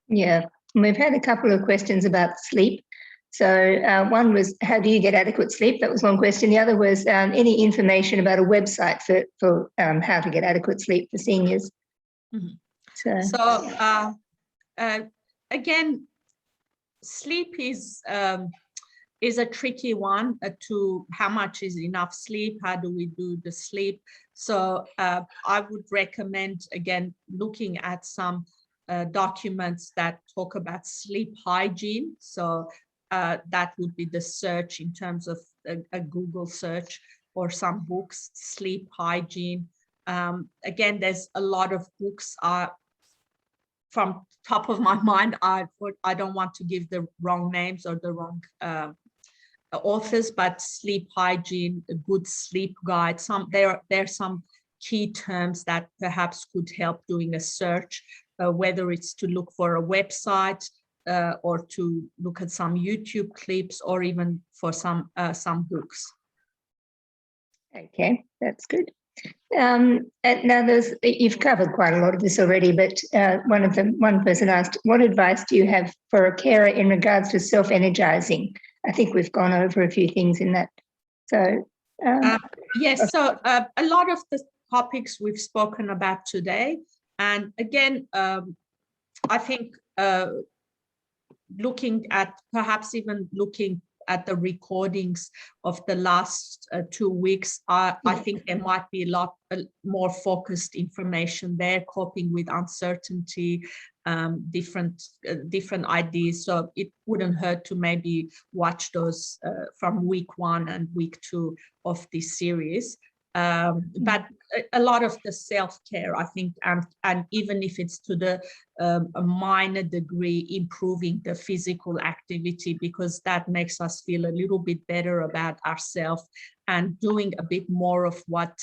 Yeah, we've had a couple of questions about sleep. So one was, how do you get adequate sleep? That was one question. The other was any information about a website for how to get adequate sleep for seniors. So again, sleep is a tricky one to how much is enough sleep, how do we do the sleep. So I would recommend, again, looking at some documents that talk about sleep hygiene. So that would be the search in terms of a Google search, or some books, sleep hygiene. Again, there's a lot of books. From top of my mind, I don't want to give the wrong names or the wrong authors, but sleep hygiene, a good sleep guide. There are some key terms that perhaps could help doing a search, whether it's to look for a website or to look at some YouTube clips, or even for some books. Okay, that's good. And now you've covered quite a lot of this already, but one person asked, what advice do you have for a carer in regards to self-energizing? I think we've gone over a few things in that. So yes, so a lot of the topics we've spoken about today, and again, I think looking at at the recordings of the last 2 weeks, I think there might be a lot more focused information there, coping with uncertainty, different ideas. So it wouldn't hurt to maybe watch those from week 1 and week 2 of this series. But a lot of the self-care, I think, and even if it's to a minor degree, improving the physical activity, because that makes us feel a little bit better about ourselves, and doing a bit more of what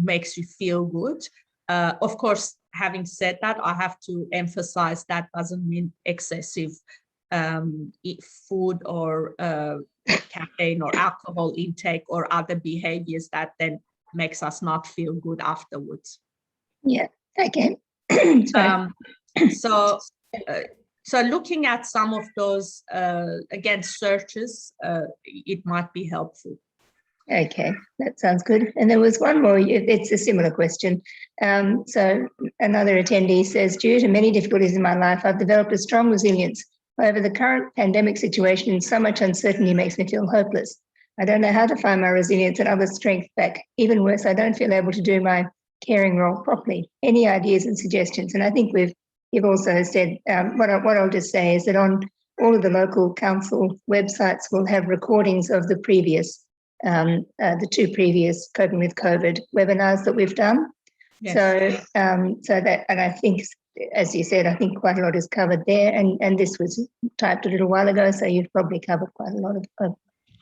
makes you feel good. Of course, having said that, I have to emphasize that doesn't mean excessive food or caffeine or alcohol intake or other behaviors that then makes us not feel good afterwards. Yeah, okay. So looking at some of those, again, searches, it might be helpful. Okay, that sounds good. And there was one more, it's a similar question. So another attendee says, due to many difficulties in my life, I've developed a strong resilience. However, the current pandemic situation and so much uncertainty makes me feel hopeless. I don't know how to find my resilience and other strength back. Even worse, I don't feel able to do my caring role properly. Any ideas and suggestions? And I think you've also said, what I'll just say is that on all of the local council websites will have recordings of the previous, the 2 previous Coping with COVID webinars that we've done. Yes. So that, and I think, as you said, I think quite a lot is covered there, and this was typed a little while ago, so you've probably covered quite a lot of that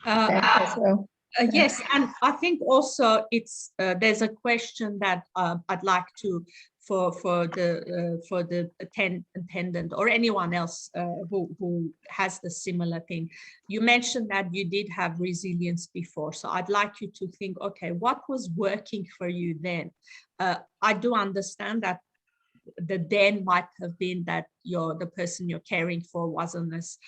as well. Yes, and I think also it's there's a question that I'd like to for the attendant or anyone else who has the similar thing. You mentioned that you did have resilience before, so I'd like you to think, okay, what was working for you then? I do understand that the then might have been that the person you're caring for wasn't as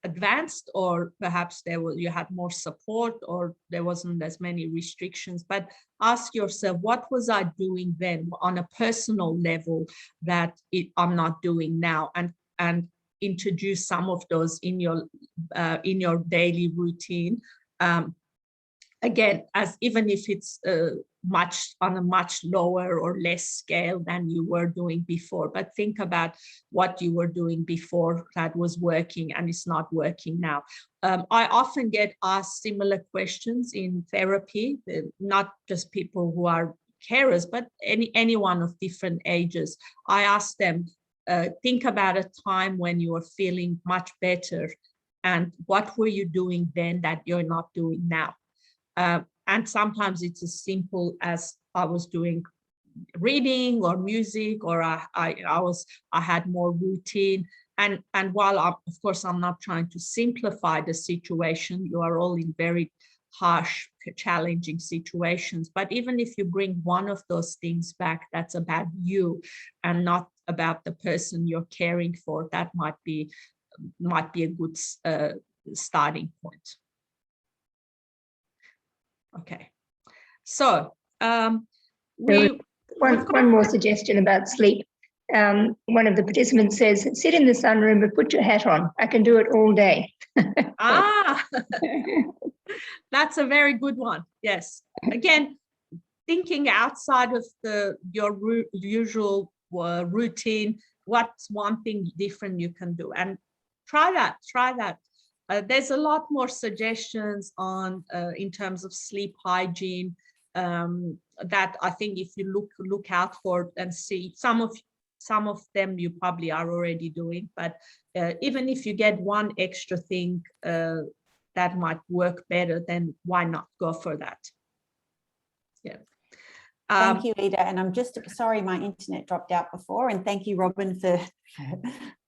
advanced, or perhaps you had more support, or there wasn't as many restrictions. But ask yourself, what was I doing then on a personal level that I'm not doing now, and introduce some of those in your daily routine. Again, as even if it's on a much lower or less scale than you were doing before, but think about what you were doing before that was working and it's not working now. I often get asked similar questions in therapy, not just people who are carers, but anyone of different ages. I ask them, think about a time when you were feeling much better, and what were you doing then that you're not doing now? And sometimes it's as simple as I was doing reading or music, or I had more routine. And while of course I'm not trying to simplify the situation, you are all in very harsh, challenging situations. But even if you bring one of those things back, that's about you and not about the person you're caring for. That might be a good starting point. Okay, so one more suggestion about sleep. One of the participants says, sit in the sunroom but put your hat on. I can do it all day. That's a very good one. Yes. Again, thinking outside of your usual routine, what's one thing different you can do? And try that. There's a lot more suggestions on in terms of sleep hygiene that I think if you look out for and see, some of them you probably are already doing, but even if you get one extra thing that might work better, then why not go for that? Yeah. Thank you, Ida. And I'm just sorry my internet dropped out before, and thank you, Robin, for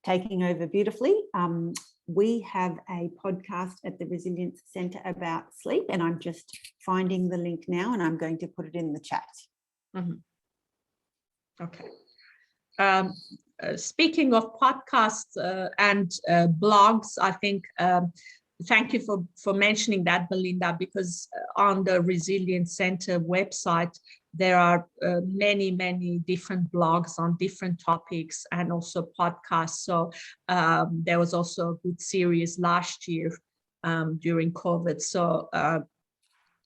taking over beautifully. we have a podcast at the Resilience Centre about sleep, and I'm just finding the link now, and I'm going to put it in the chat. Okay. Speaking of podcasts and blogs, I think, thank you for mentioning that, Belinda, because on the Resilience Centre website, there are many, many different blogs on different topics and also podcasts. So there was also a good series last year during COVID. So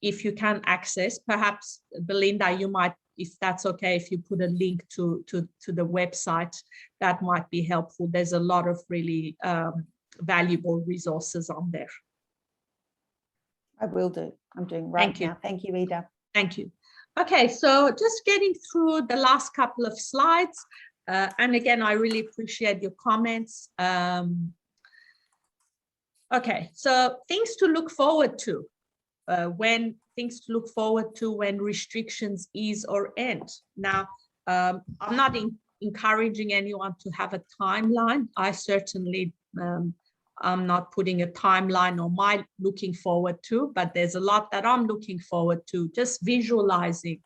if you can access, perhaps, Belinda, you might, if that's okay, if you put a link to the website, that might be helpful. There's a lot of really valuable resources on there. I will do. I'm doing right now. Thank you, Ida. Thank you. Okay, so just getting through the last couple of slides. And again, I really appreciate your comments. Okay, so things to look forward to. When restrictions ease or end. Now, I'm not encouraging anyone to have a timeline. I certainly, I'm not putting a timeline on my looking forward to, but there's a lot that I'm looking forward to, just visualizing,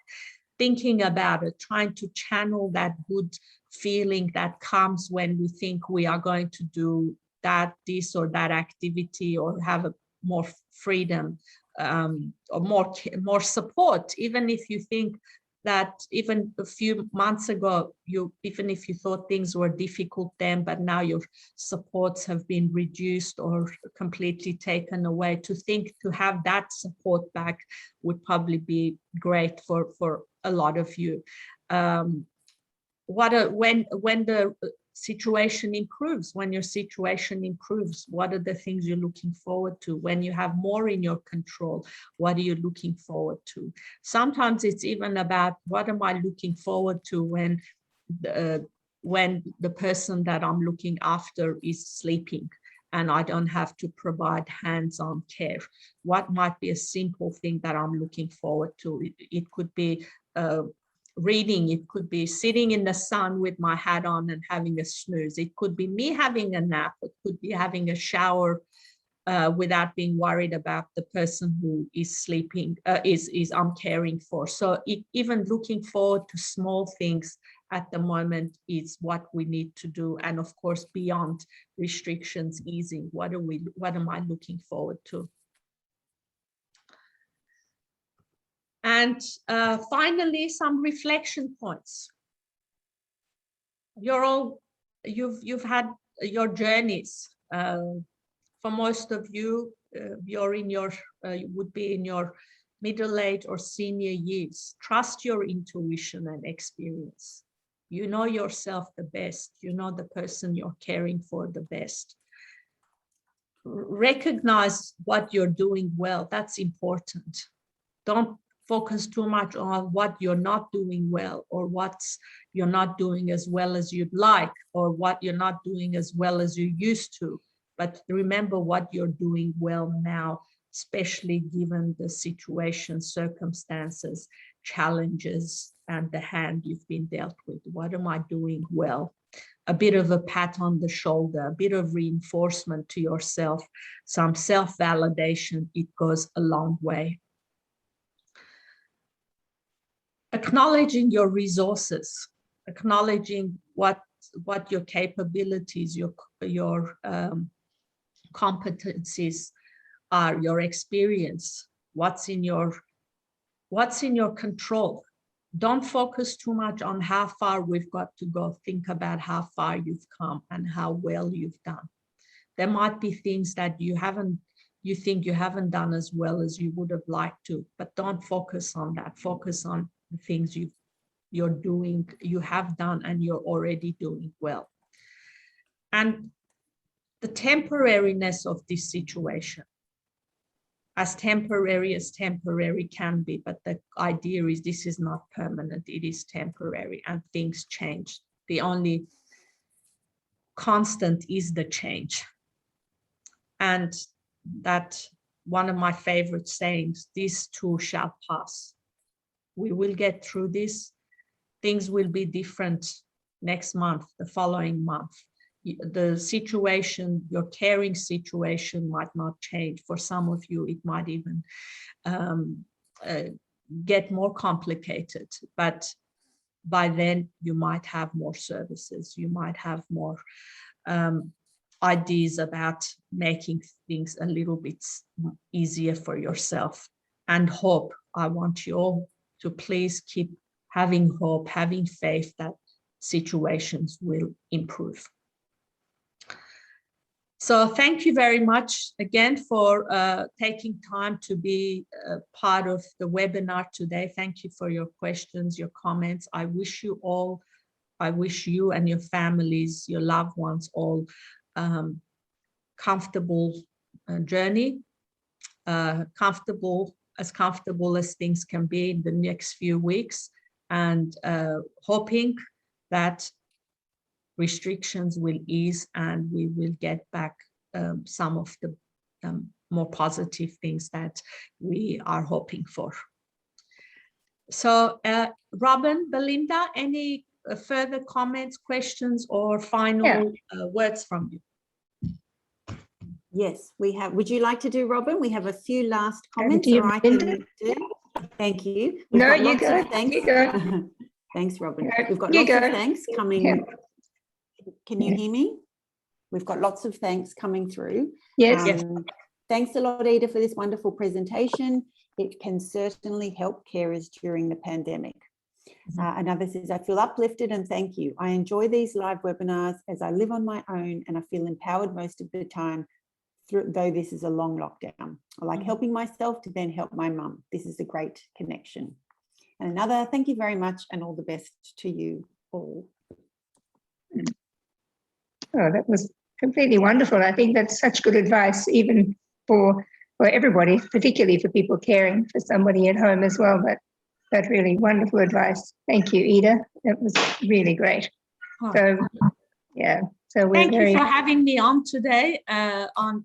thinking about it, trying to channel that good feeling that comes when we think we are going to do this or that activity, or have a more freedom, or more support. Even if you think that even a few months ago, even if you thought things were difficult then, but now your supports have been reduced or completely taken away, to have that support back would probably be great for a lot of you. When the situation improves, when your situation improves, what are the things you're looking forward to? When you have more in your control, what are you looking forward to? Sometimes it's even about, what am I looking forward to when the person that I'm looking after is sleeping and I don't have to provide hands-on care? What might be a simple thing that I'm looking forward to? It could be reading, it could be sitting in the sun with my hat on and having a snooze. It could be me having a nap. It could be having a shower without being worried about the person who is sleeping, I'm caring for. So even looking forward to small things at the moment is what we need to do. And of course, beyond restrictions easing, what am I looking forward to? And finally, some reflection points. You've had your journeys. For most of you, you would be in your middle age or senior years. Trust your intuition and experience. You know yourself the best. You know the person you're caring for the best. Recognize what you're doing well. That's important. Don't focus too much on what you're not doing well, or what you're not doing as well as you'd like, or what you're not doing as well as you used to. But remember what you're doing well now, especially given the situation, circumstances, challenges, and the hand you've been dealt with. What am I doing well? A bit of a pat on the shoulder, a bit of reinforcement to yourself, some self-validation, it goes a long way. Acknowledging your resources, acknowledging what your capabilities, your competencies are, your experience, what's in your control. Don't focus too much on how far we've got to go. Think about how far you've come and how well you've done. There might be things that you think you haven't done as well as you would have liked to, but don't focus on that. Focus on the things you have done and you're already doing well. And the temporariness of this situation, as temporary can be, but the idea is this is not permanent, it is temporary and things change. The only constant is the change. And that one of my favorite sayings, this too shall pass. We will get through this. Things will be different next month, the following month. the situation, your caring situation might not change. For some of you, it might even get more complicated, but by then you might have more services, you might have more ideas about making things a little bit easier for yourself. And hope, I want you all to please keep having hope, having faith that situations will improve. So thank you very much again for taking time to be part of the webinar today. Thank you for your questions, your comments. I wish you and your families, your loved ones, all comfortable journey, comfortable as things can be in the next few weeks, and hoping that restrictions will ease and we will get back some of the more positive things that we are hoping for. So Robin, Belinda, any further comments, questions, or final words from you? Yes, we have. Would you like to do, Robin? We have a few last comments, or I can do. Thank you. No, you go. You go. Thanks, Robin. We've got lots of thanks coming. Yeah. Can you hear me? We've got lots of thanks coming through. Yes. Thanks a lot, Ida, for this wonderful presentation. It can certainly help carers during the pandemic. Another says, I feel uplifted and thank you. I enjoy these live webinars as I live on my own and I feel empowered most of the time, though this is a long lockdown. I like helping myself to then help my mum. This is a great connection. And another, thank you very much and all the best to you all. Oh, that was completely wonderful. I think that's such good advice, even for everybody, particularly for people caring for somebody at home as well. But that's really wonderful advice. Thank you, Ida. That was really great. So, yeah. So we're Thank you for having me on today on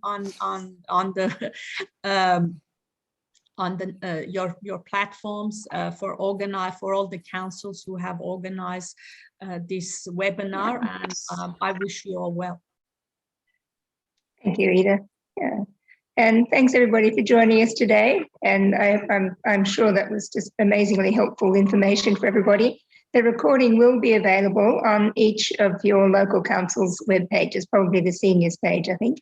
your platforms for all the councils who have organized this webinar, and I wish you all well. Thank you, Ida. Yeah. And thanks everybody for joining us today. And I'm sure that was just amazingly helpful information for everybody. The recording will be available on each of your local council's web pages, probably the seniors page, I think.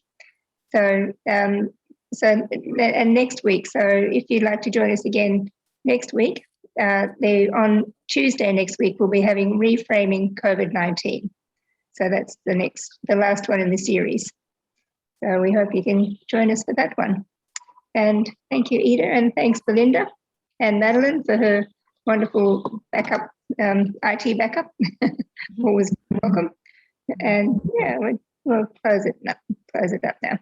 So, and next week, so if you'd like to join us again next week, on Tuesday next week, we'll be having Reframing COVID-19. So that's the last one in the series. So we hope you can join us for that one. And thank you, Ida, and thanks, Belinda and Madeline for her wonderful backup, IT backup. Always welcome. And yeah, we'll close it up now.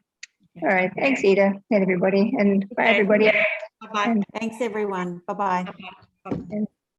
All right, thanks, Ida, and everybody, and bye, everybody. Bye-bye. Thanks, everyone. Bye-bye. And